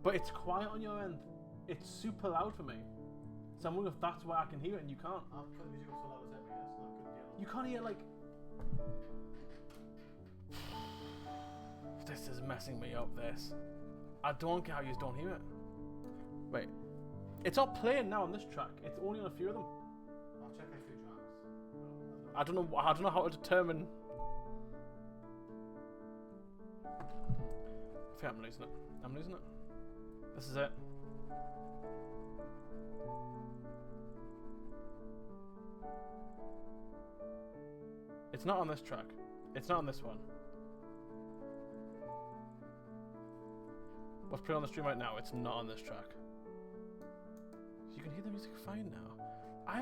But it's quiet on your end. It's super loud for me. So I'm wondering if that's why I can hear it and you can't. I've put the music up so loud as ever, yes, and I couldn't hear it. You can't hear like. This is messing me up. This. I don't get how you don't hear it. Wait. It's not playing now on this track. It's only on a few of them. I'll check a few tracks. I don't know how to determine. I think I'm losing it. I'm losing it. This is it. It's not on this track. It's not on this one. What's playing on the stream right now? It's not on this track. You can hear the music fine now. I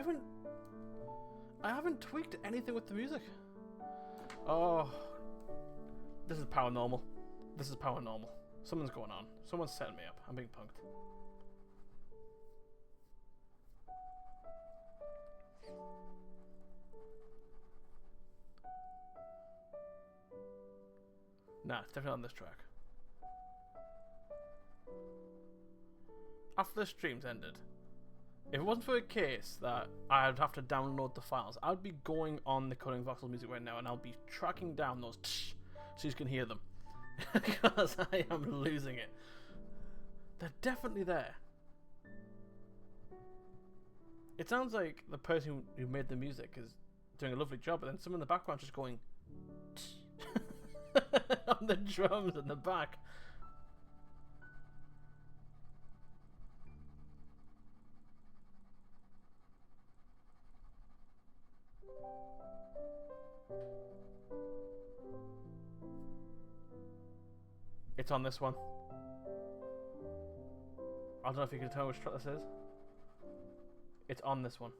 haven't tweaked anything with the music. Oh, this is paranormal. This is paranormal. Something's going on. Someone's setting me up. I'm being punked. Nah, it's definitely on this track. After the streams ended, if it wasn't for a case that I'd have to download the files, I'd be going on the Coloring Voxels music right now and I'll be tracking down those tsh, so you can hear them. Because I am losing it. They're definitely there. It sounds like the person who made the music is doing a lovely job, but then someone in the background just going on the drums in the back. It's on this one. I don't know if you can tell which track this is. It's on this one.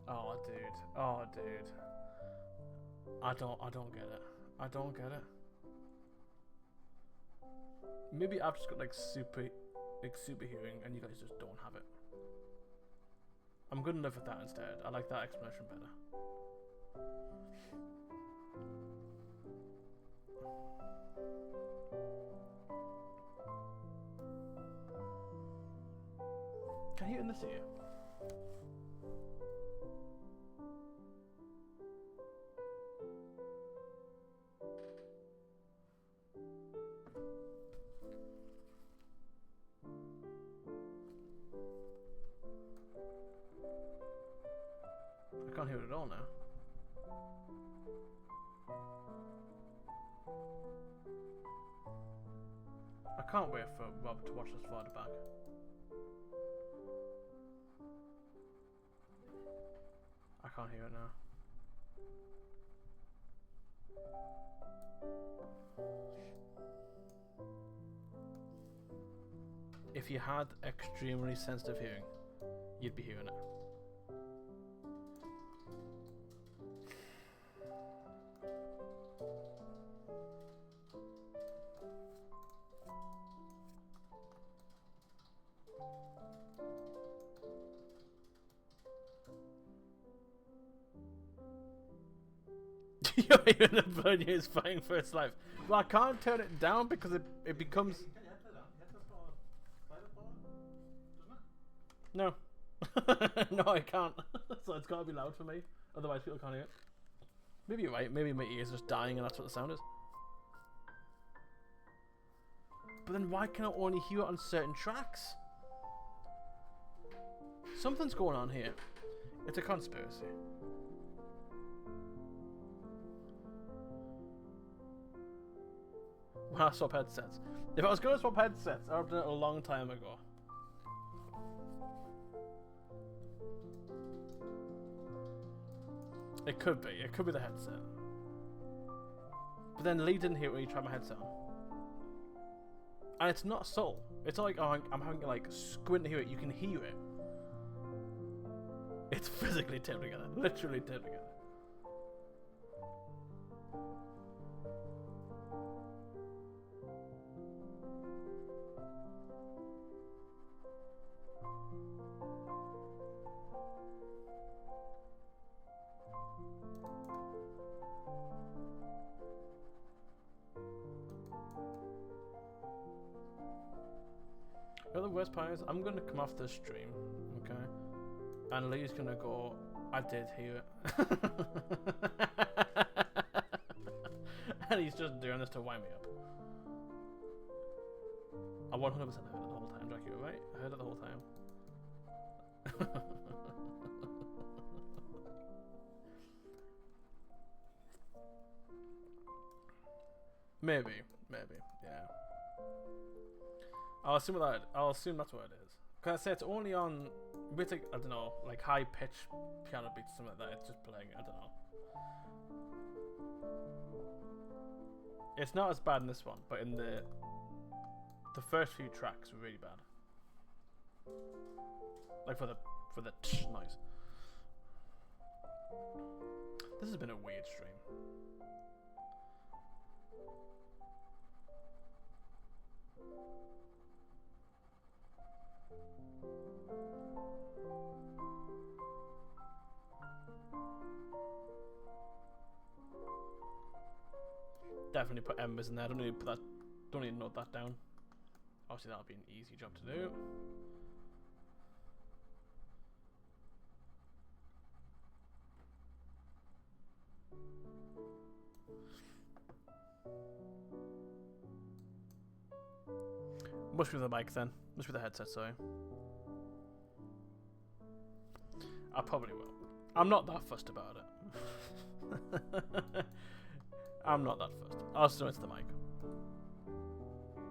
Oh, dude. Oh, dude. I don't get it. I don't get it. Maybe I've just got like super hearing and you guys just don't have it. I'm gonna live with that instead. I like that explanation better. Can I hear it in this ear? I can't hear it at all now. I can't wait for Rob to watch this VOD back. I can't hear it now. If you had extremely sensitive hearing, you'd be hearing it. You're hearing the burn is fighting for its life. Well, I can't turn it down because it becomes... You can headset down. Headset's got a slider power, doesn't it? No. No, I can't. So it's gotta be loud for me. Otherwise people can't hear it. Maybe you're right. Maybe my ears are just dying and that's what the sound is. But then why can I only hear it on certain tracks? Something's going on here. It's a conspiracy. When I swap headsets. If I was going to swap headsets, I would have done it a long time ago. It could be the headset. But then Lee didn't hear it when he tried my headset on. And it's not subtle. It's not like, oh, I'm having to like squint to hear it. You can hear it. It's physically taped together. Literally taped together. The worst part is I'm gonna come off this stream, okay? And Lee's gonna go, I did hear it. And he's just doing this to wind me up. I 100% heard it the whole time, Jack, you were right? I heard it the whole time. Maybe, yeah. I'll assume that's what it is. Cause I say it's only on with like, I don't know, like high pitch piano beats, something like that. It's just playing. I don't know. It's not as bad in this one, but in the first few tracks were really bad. Like for the noise. This has been a weird stream. Definitely put embers in there. Don't need to put that. Don't need to note that down. Obviously, that'll be an easy job to do. Must be the mic then. Must be the headset. Sorry. I probably will. I'm not that fussed about it. I'm not that fussed. I'll assume it's the mic.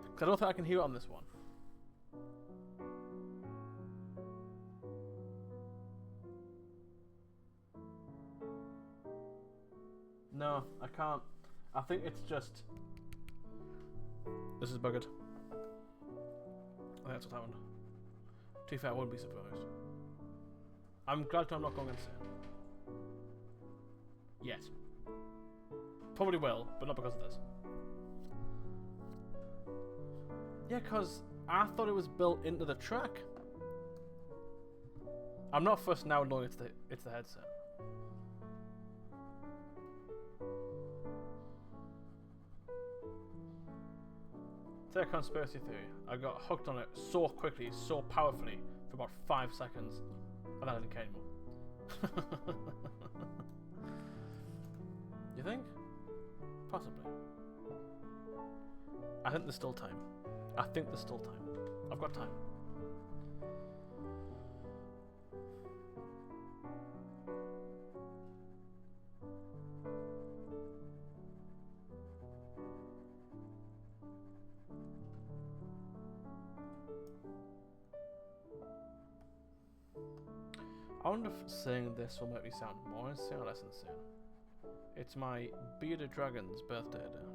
Because I don't think I can hear it on this one. No, I can't. I think it's just This is buggered. I think that's what happened. To be fair, I wouldn't be surprised. I'm glad I'm not going insane. Yet. Probably will, but not because of this. Yeah, because I thought it was built into the track. I'm not first now knowing it's the headset. It's a conspiracy theory. I got hooked on it so quickly, so powerfully, for about 5 seconds, and I didn't care anymore. You think? Possibly. I think there's still time. I think there's still time. I've got time. I wonder if saying this will make me sound more insane or less insane. It's my bearded dragon's birthday today.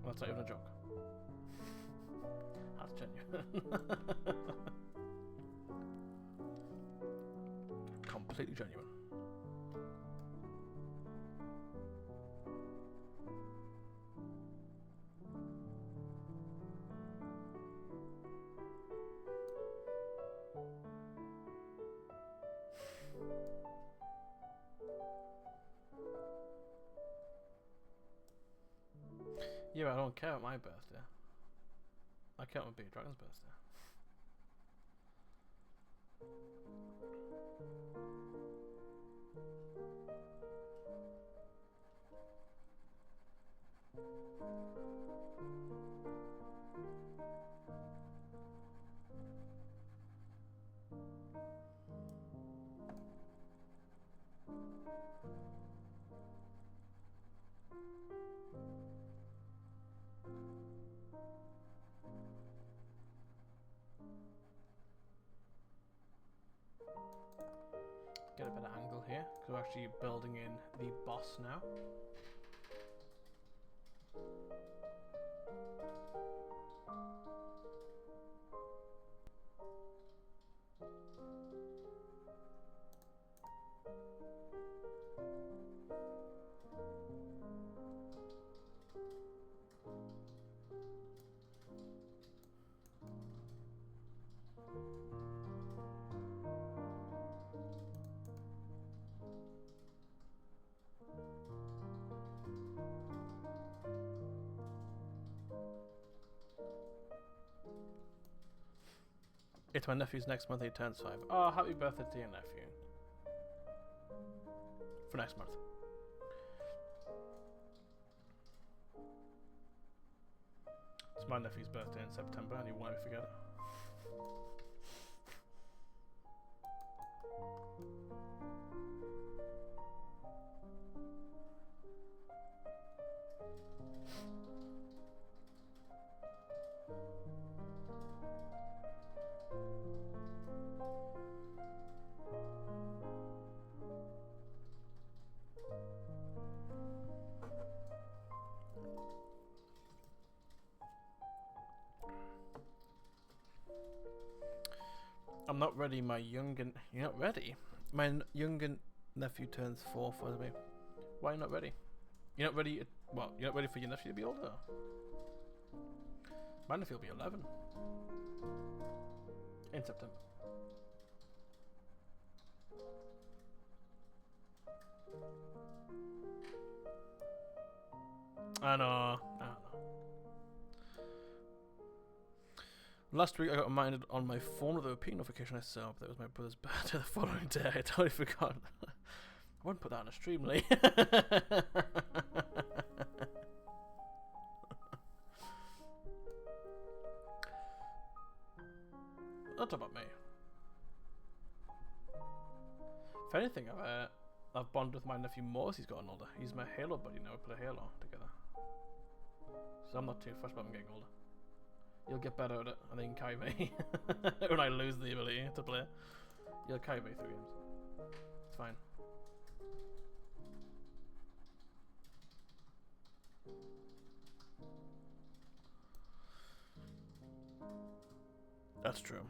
Well, that's not even a joke. That's genuine. Completely genuine. Yeah, I don't care about my birthday. I care about being Dragon's birthday. Get a better angle here, because we're actually building in the boss now. It's my nephew's next month, he turns 5. Oh, happy birthday to your nephew. For next month. It's my nephew's birthday in September and he won't let me forget it. I'm not ready, my youngin... You're not ready? My youngin nephew turns 4 for me. Why are you not ready? You're not ready... What? You're not ready for your nephew to be older? My nephew will be 11. In September. I know. Last week I got reminded on my phone of the repeat notification I saw that it was my brother's birthday the following day. I totally forgot. I wouldn't put that on a stream, Lee. Not about me. If anything, I've bonded with my nephew more as he's gotten older. He's my Halo buddy now. We play Halo together. So I'm not too fussed about him getting older. You'll get better at it, and then you can carry me. When I lose the ability to play, you'll carry me through games. It's fine. That's true.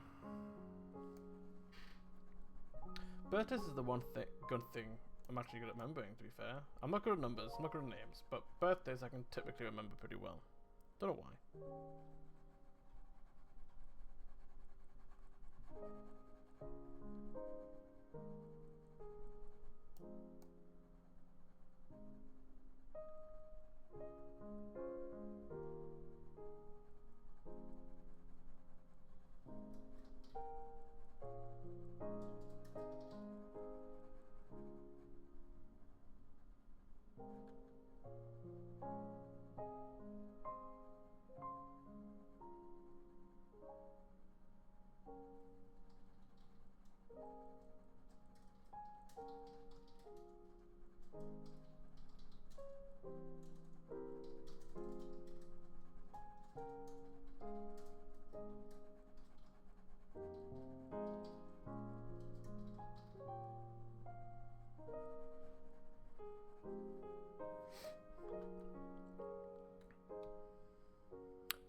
Birthdays is the one good thing I'm actually good at remembering, to be fair. I'm not good at numbers, I'm not good at names, but birthdays I can typically remember pretty well. Don't know why.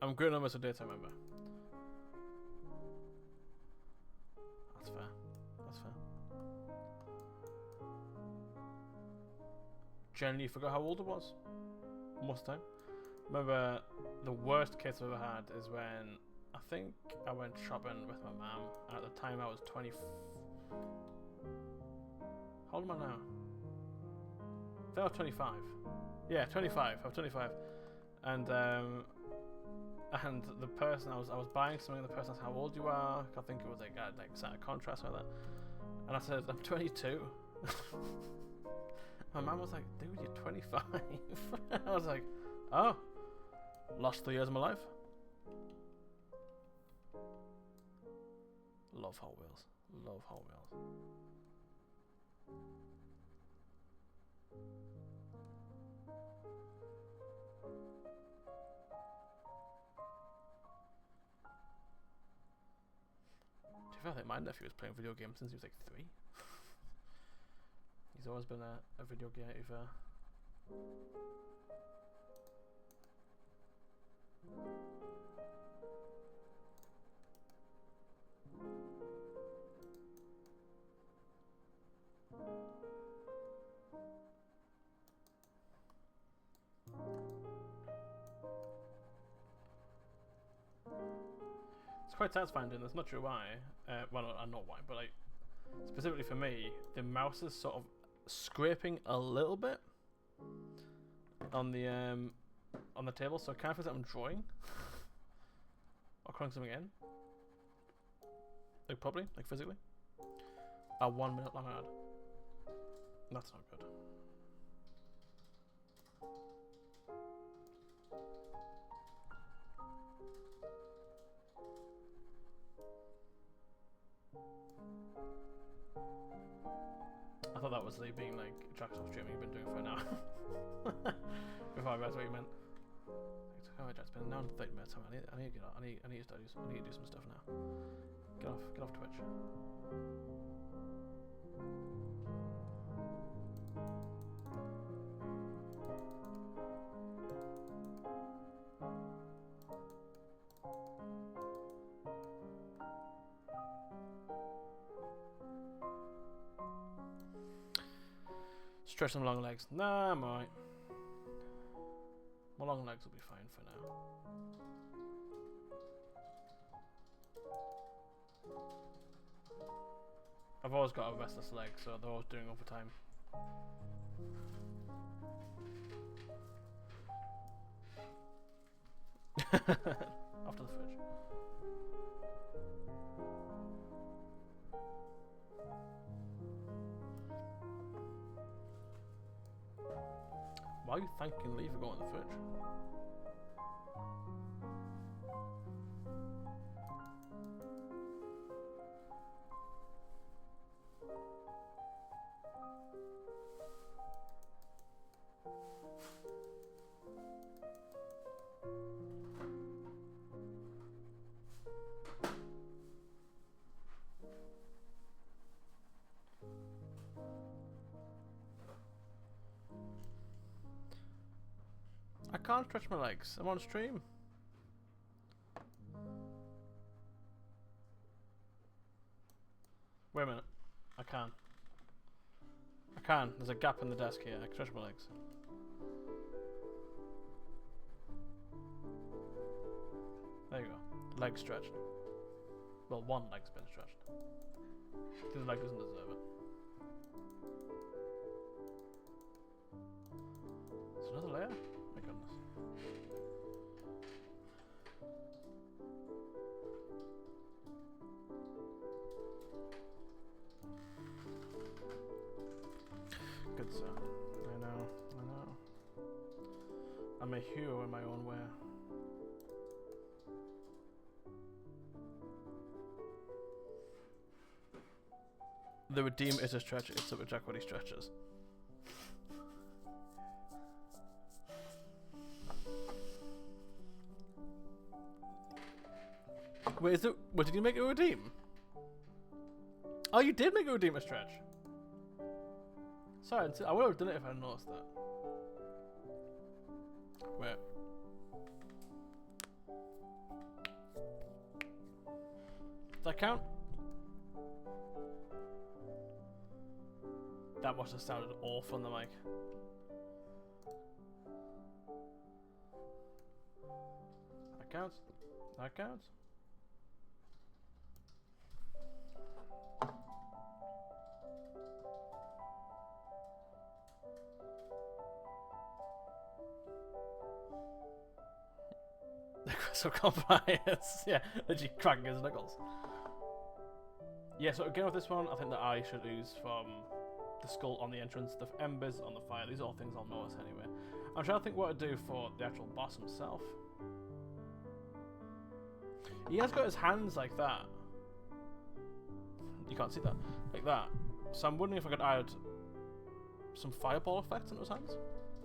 I'm good at numbers for dates I remember. That's fair. That's fair. Generally forgot how old I was. Most of the time. Remember the worst case I've ever had is when I think I went shopping with my mum. At the time I was 20. How old am I now? I think I was 25. Yeah, 25. I was 25. And the person I was buying something, the person asked how old you are. I think it was like set a contrast like that. And I said, I'm 22. My mum was like, dude, you're 25. I was like, oh, lost 3 years of my life. Love Hot Wheels. Love Hot Wheels. I think my nephew was playing video games since he was like 3. He's always been a video game. It's quite satisfying doing this, not sure why. Well, I know why, but like specifically for me, the mouse is sort of scraping a little bit on the table, so it kind of feels like I'm drawing or cranking something in. Like probably, like physically. A 1 minute long ad. That's not good. I thought that was the being like Jack's off streaming you've been doing for an hour. Before I realized what you meant. Oh, Jack's been now 30 minutes. I need to get out. I need to study. I need to do some stuff now. Get off Twitch. Stretch some long legs. Nah, I'm alright. My long legs will be fine for now. I've always got a restless leg, so they're always doing overtime. After the fridge. Why are you thanking Lee for going to the fridge? I can't stretch my legs. I'm on stream. can. There's a gap in the desk here. I can stretch my legs. There you go. Leg stretched. Well, one leg's been stretched. The other leg doesn't deserve it. It's another layer? My goodness. Good sir. I know. I'm a hero in my own way. The redeem is a stretch, it's a reject what he stretches. Wait, is it? What did you make a redeem? Oh, you did make a redeem a stretch. Sorry, I would have done it if I hadn't noticed that. Wait. Does that count? That must have sounded awful on the mic. That counts. That counts. So compliance. Yeah, literally cracking his knuckles. Yeah, so again with this one, I think that I should use from the skull on the entrance, the embers on the fire. These are all things I'll notice anyway. I'm trying to think what to do for the actual boss himself. He has got his hands like that. You can't see that. Like that. So I'm wondering if I could add some fireball effects on those hands.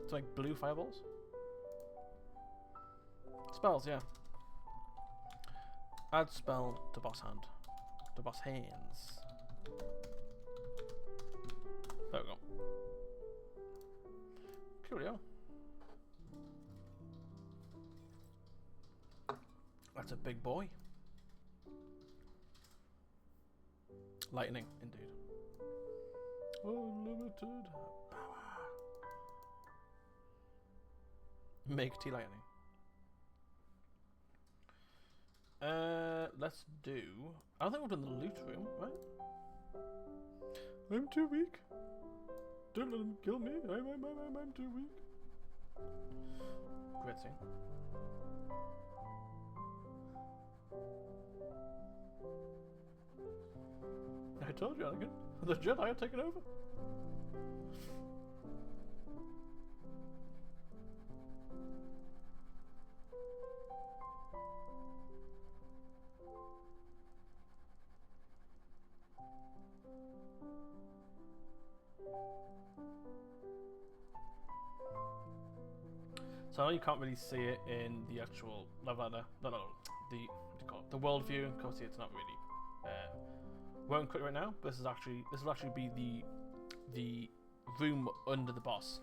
So like blue fireballs. Spells, yeah. Add spell to boss hand. To boss hands. There we go. Coolio. That's a big boy. Lightning, indeed. Unlimited power. Make tea lightning. Let's do. I don't think we've done the loot room, right? I'm too weak. Don't let him kill me. I'm too weak. Great scene. I told you, Anakin. The Jedi are taking over. So I know you can't really see it in the actual level ladder. No, the what do you call it? The world view. Of course, it's not really. Won't cut it right now. But this will actually be the room under the boss.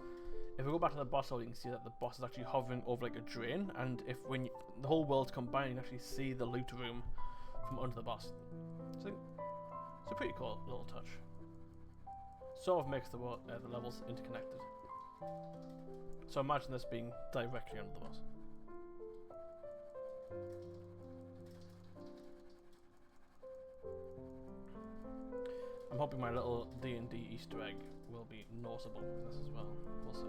If we go back to the boss hole, you can see that the boss is actually hovering over like a drain, and if when the whole world's combined, you can actually see the loot room from under the boss. So it's a pretty cool little touch. Sort of makes the levels interconnected. So imagine this being directly under the boss. I'm hoping my little D&D Easter egg will be noticeable in this as well. We'll see.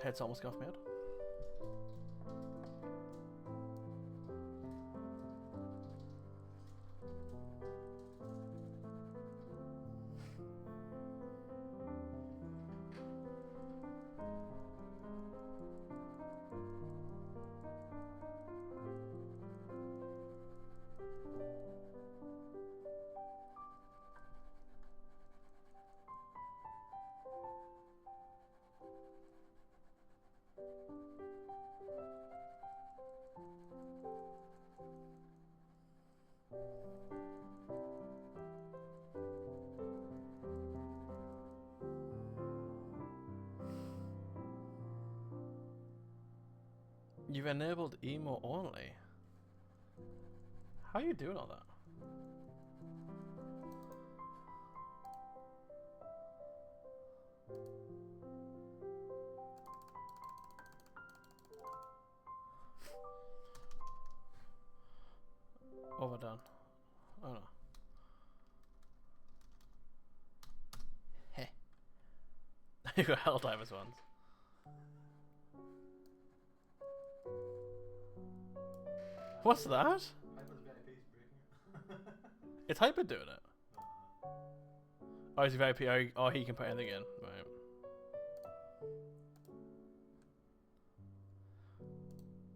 Head's almost got off my head. You've enabled emo only. How are you doing all that? Overdone. Oh no. Heh. You got Helldivers ones. What's that? Hyper's VIP's breaking it. It's Hyper doing it. Oh, he's VIP. Oh, he can put anything in. Right.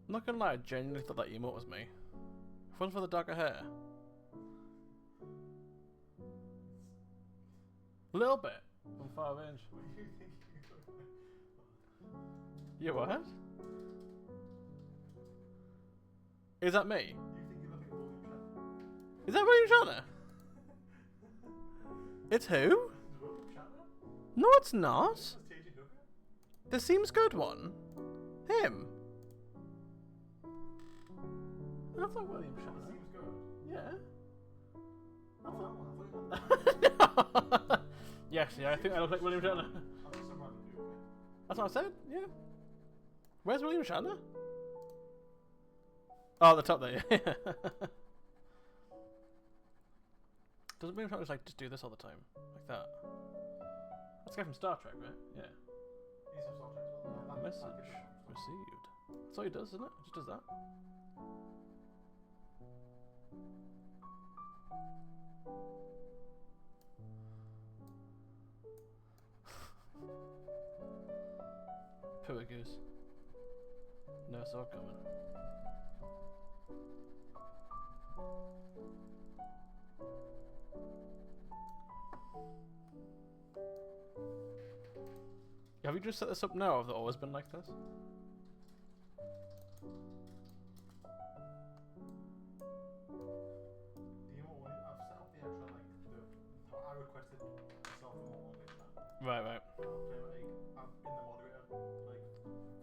I'm not gonna lie, I genuinely thought that emote was me. If it wasn't for the darker hair. A little bit. From far range. What do you think you're going to? You what? Is that me? You think you look like William Shatner? Is that William Shatner? It's who? Is William Shatner? No, it's not. Is TJ Hooker? The Seems Good one. Him. That's not William Shatner. Seems good. Yeah. Oh, that one. Yes, yeah, I think I look like William Shatner. I'll just some random dude. That's what I said, yeah. Where's William Shatner? Oh, the top there, yeah. Doesn't William Shatner like just do this all the time? Like that? That's the guy from Star Trek, right? Yeah. He's from Star Trek as well. That Message kid is from Star Trek. received. That's all he does, isn't it? Just does that. Poor goose. No saw it coming. Have you just set this up now, or have they always been like this? I've set up the actual, like, I requested myself the more only chat. Right, right. I'm in the moderator, like,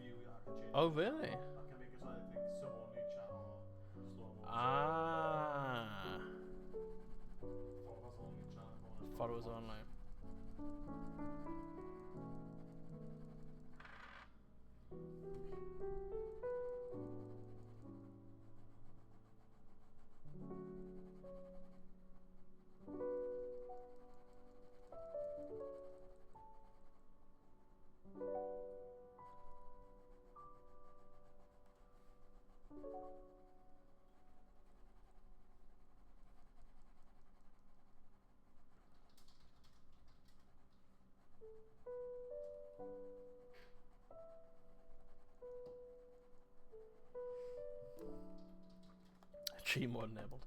view, I can change Oh, it. really? I can make it so I think sub only chat or slow mo. Ah. Followers only chat. Followers only. G mode enabled.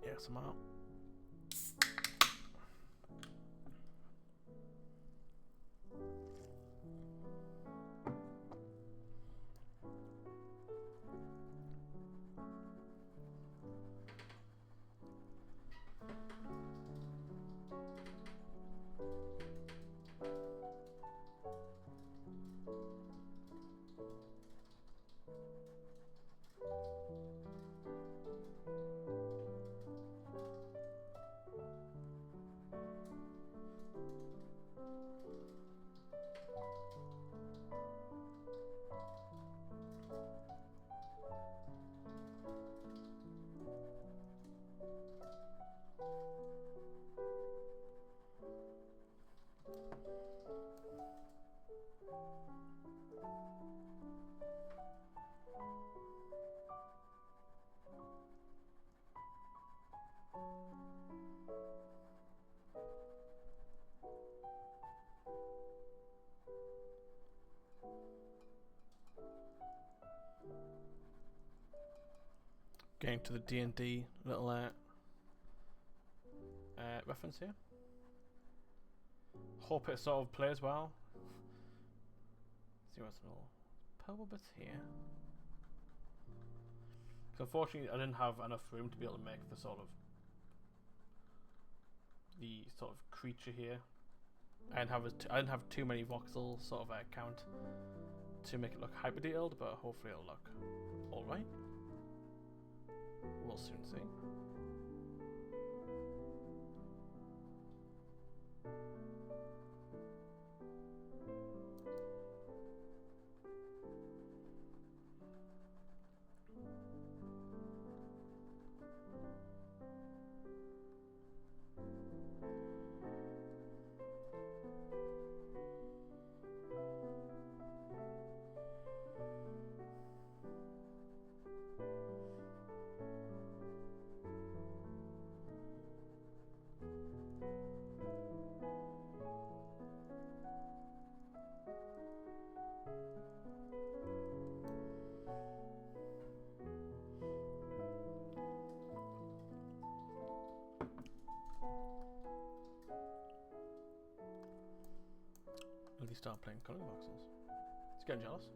Yes, I'm out. Getting to the D&D little reference here. Hope it sort of plays well. See what's little purple bits here. So unfortunately, I didn't have enough room to be able to make the sort of creature here. I didn't have too many voxel sort of count to make it look hyper detailed, but hopefully it'll look all right. We'll soon see. Will he start playing Coloring Voxels? He's getting jealous.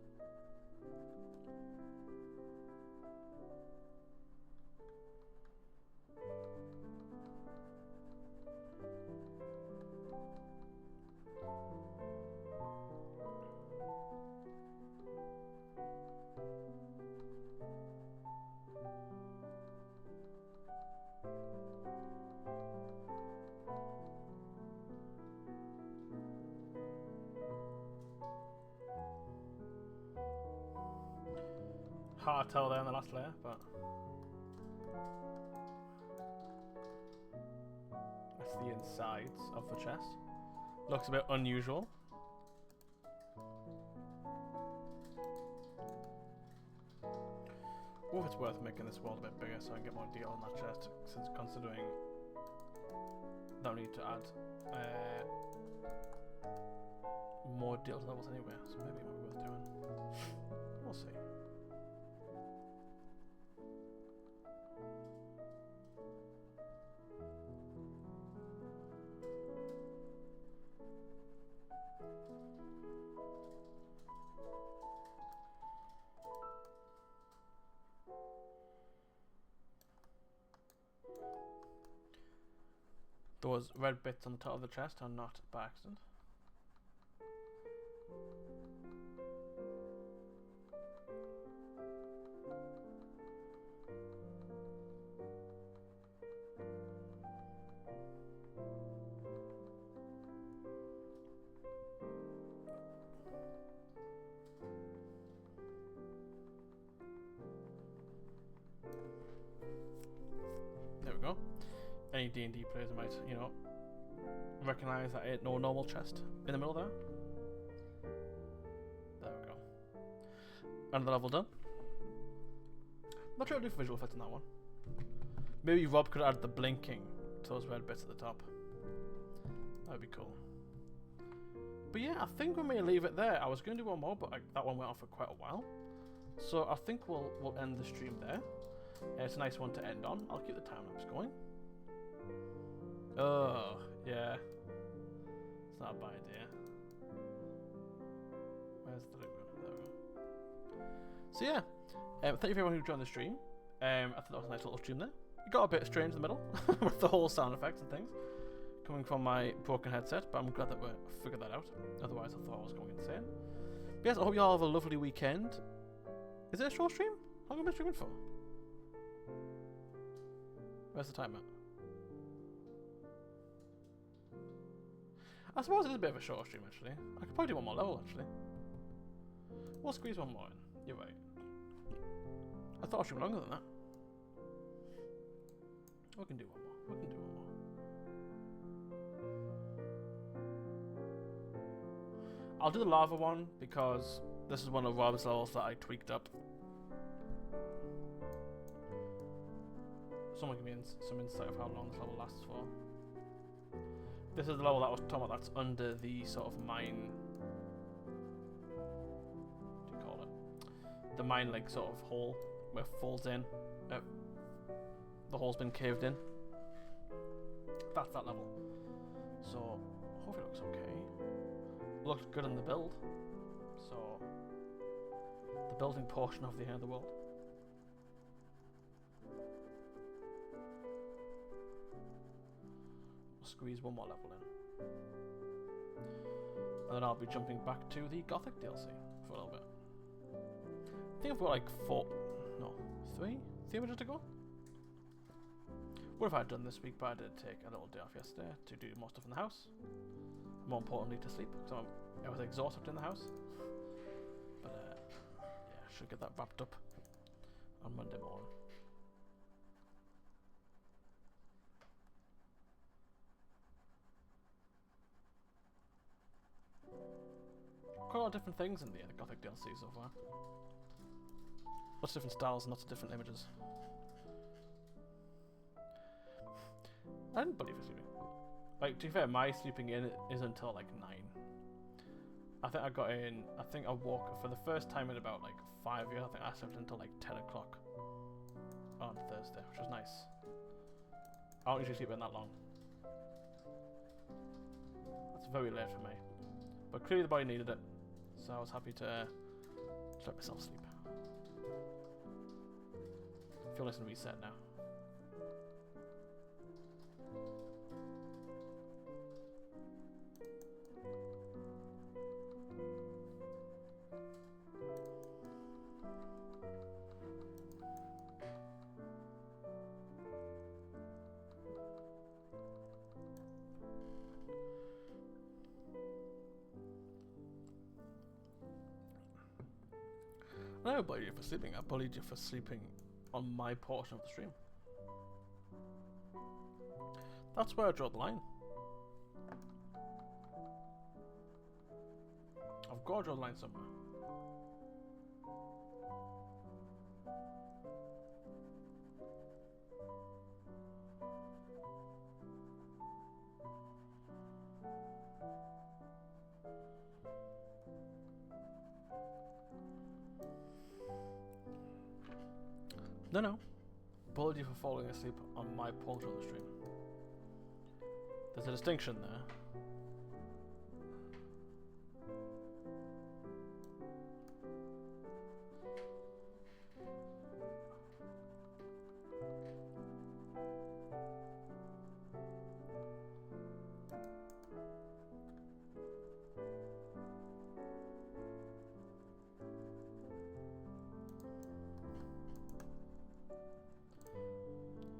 Hard to tell there in the last layer, but that's the insides of the chest. Looks a bit unusual. Well, if it's worth making this world a bit bigger so I can get more detail on that chest, since considering don't need to add more details levels anyway, so maybe it might be worth doing. We'll see. Those red bits on the top of the chest are not by accident. There we go. Any D&D players might, you know, recognize that ain't no normal chest in the middle there. There we go. Another level done. Not sure what to do for visual effects on that one. Maybe Rob could add the blinking to those red bits at the top. That would be cool. But yeah, I think we may leave it there. I was going to do one more, but that one went on for quite a while. So I think we'll end the stream there. It's a nice one to end on. I'll keep the time lapse going. Oh, yeah. It's not a bad idea. Where's the loop? There we go. So yeah, thank you for everyone who joined the stream. I thought that was a nice little stream there. It got a bit strange in the middle with the whole sound effects and things coming from my broken headset, but I'm glad that we figured that out. Otherwise, I thought I was going insane. But yes, I hope you all have a lovely weekend. Is it a short stream? How long have I been streaming for? Where's the time at? I suppose it is a bit of a short stream actually. I could probably do one more level actually. We'll squeeze one more in. You're right. I thought I should be longer than that. We can do one more. We can do one more. I'll do the lava one because this is one of Rob's levels that I tweaked up. Someone give me some insight of how long this level lasts for. This is the level that I was talking about that's under the sort of mine. What do you call it? The mine like sort of hole where it falls in. the hole's been caved in. That's that level. So hopefully it looks okay. Looked good in the build. So the building portion of the end of the world. We'll squeeze one more level in. And then I'll be jumping back to the Gothic DLC for a little bit. I think I've got like 3 images to go. What have I done this week? But I did take a little day off yesterday to do more stuff in the house. More importantly, to sleep, because I was exhausted in the house. But yeah, I should get that wrapped up on Monday morning. Quite a lot of different things in the Gothic DLC so far. Lots of different styles and lots of different images. I didn't believe it sleeping. Like, to be fair, my sleeping in is until like 9. I think I woke for the first time in about like 5 years. I think I slept until like 10 o'clock on Thursday, which was nice. I don't usually sleep in that long. That's very late for me. But clearly the body needed it, so I was happy to let myself sleep. I feel nice and reset now. I don't bully you for sleeping, I bullied you for sleeping on my portion of the stream. That's where I draw the line. I've got to draw the line somewhere. No. Bullied you for falling asleep on my portion of the stream. There's a distinction there.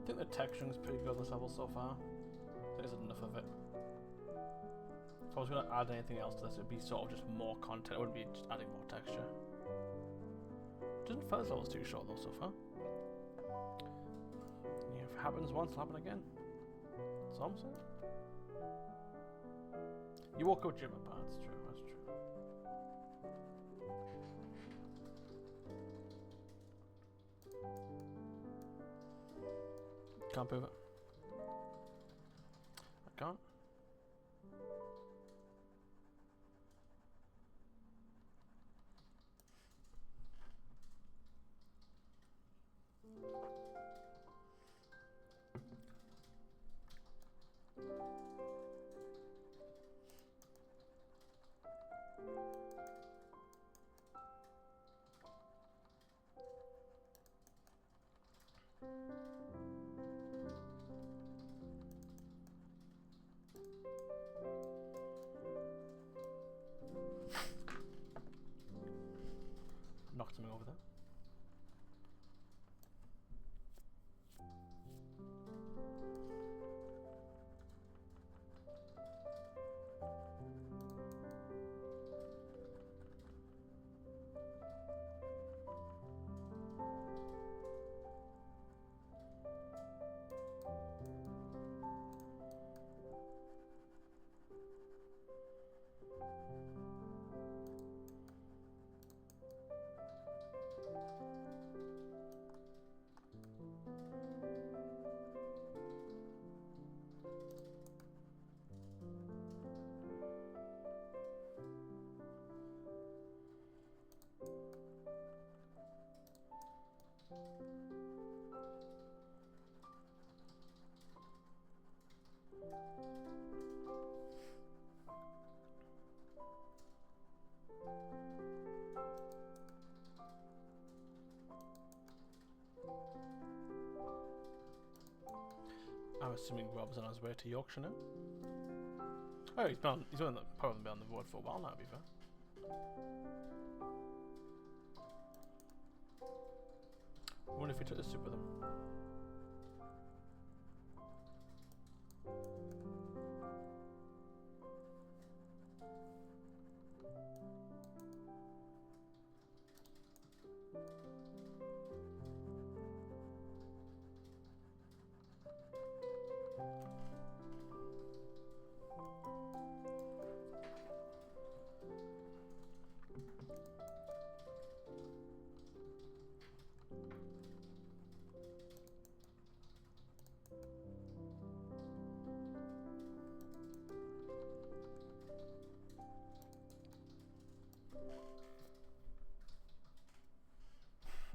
I think the texturing is pretty good on this level so far. There's enough of it. If I was going to add anything else to this, it would be sort of just more content. It wouldn't be just adding more texture. Doesn't feel this level's too short though so far. Yeah, if it happens once, it'll happen again. That's all I'm saying. You walk out gym apart, that's true, that's true. Can't prove it. I can't. Knocked something over there. I'm assuming Rob's on his way to Yorkshire now. Oh, he's probably been on the road for a while now, to be fair. I wonder if he took the soup with him.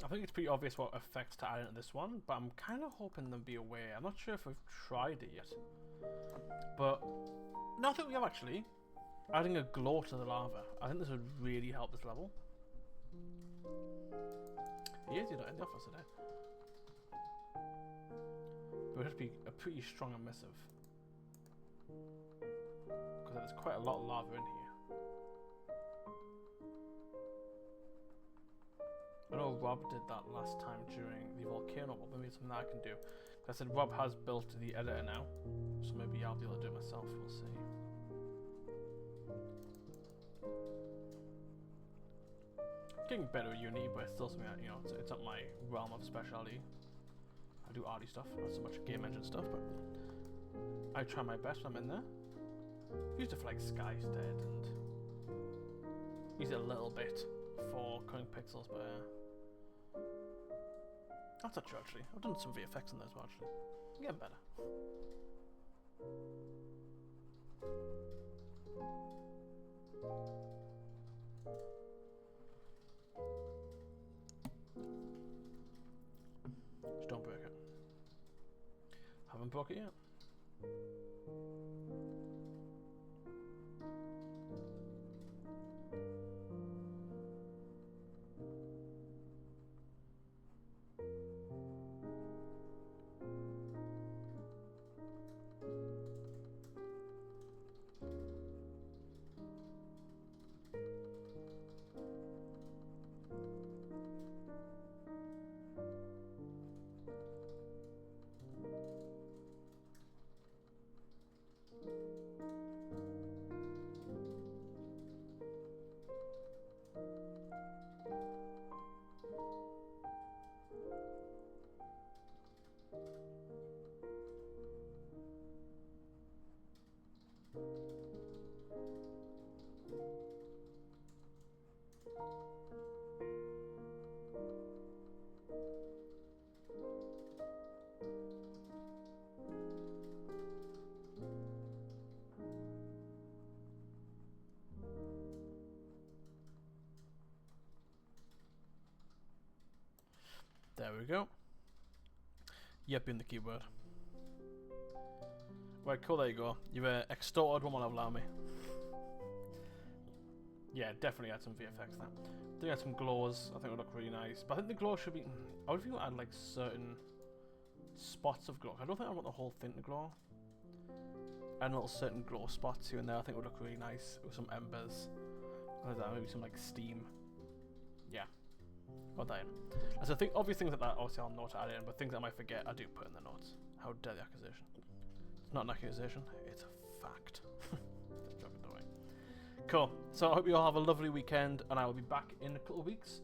I think it's pretty obvious what effects to add into this one, but I'm kind of hoping there'll be a way. I'm not sure if we've tried it yet, but no, I think we have actually. Adding a glow to the lava. I think this would really help this level. He is, you know, in the office today. But it would have to be a pretty strong emissive. Because there's quite a lot of lava in here. I know Rob did that last time during the volcano, but maybe it's something that I can do. I said Rob has built the editor now, so maybe I'll be able to do it myself, we'll see. Getting better at uni, but it's still something that, you know, it's not my realm of speciality. I do arty stuff, not so much game engine stuff, but I try my best when I'm in there. Used it for like Sky's Dead and use it a little bit for cutting pixels, but that's not true actually. I've done some VFX on those as well actually. I'm getting better. Just don't break it. Haven't broke it yet. There we go. Yep, in the keyword. Right, cool, there you go. You've extorted one will allow me. Yeah, definitely add some VFX there. Doing add some glows, I think would look really nice. But I think the glow should be... I would feel add like certain spots of glow. I don't think I want the whole thing to glow. Add little certain glow spots here and there, I think would look really nice with some embers. Like that, maybe some like steam. Yeah. Got that in. So I think obvious things like that, obviously I'll note to add in, but things I might forget, I do put in the notes. How dare the accusation? It's not an accusation, it's a fact. Just joking away. Cool. So I hope you all have a lovely weekend, and I will be back in a couple of weeks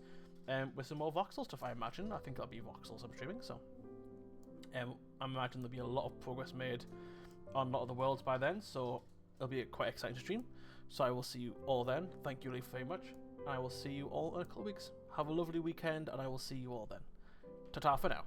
with some more voxel stuff, I imagine. I think that'll be voxels I'm streaming, so I imagine there'll be a lot of progress made on a lot of the worlds by then, so it'll be quite exciting to stream. So I will see you all then. Thank you, Leaf, very much. And I will see you all in a couple of weeks. Have a lovely weekend, and I will see you all then. Ta-ta for now.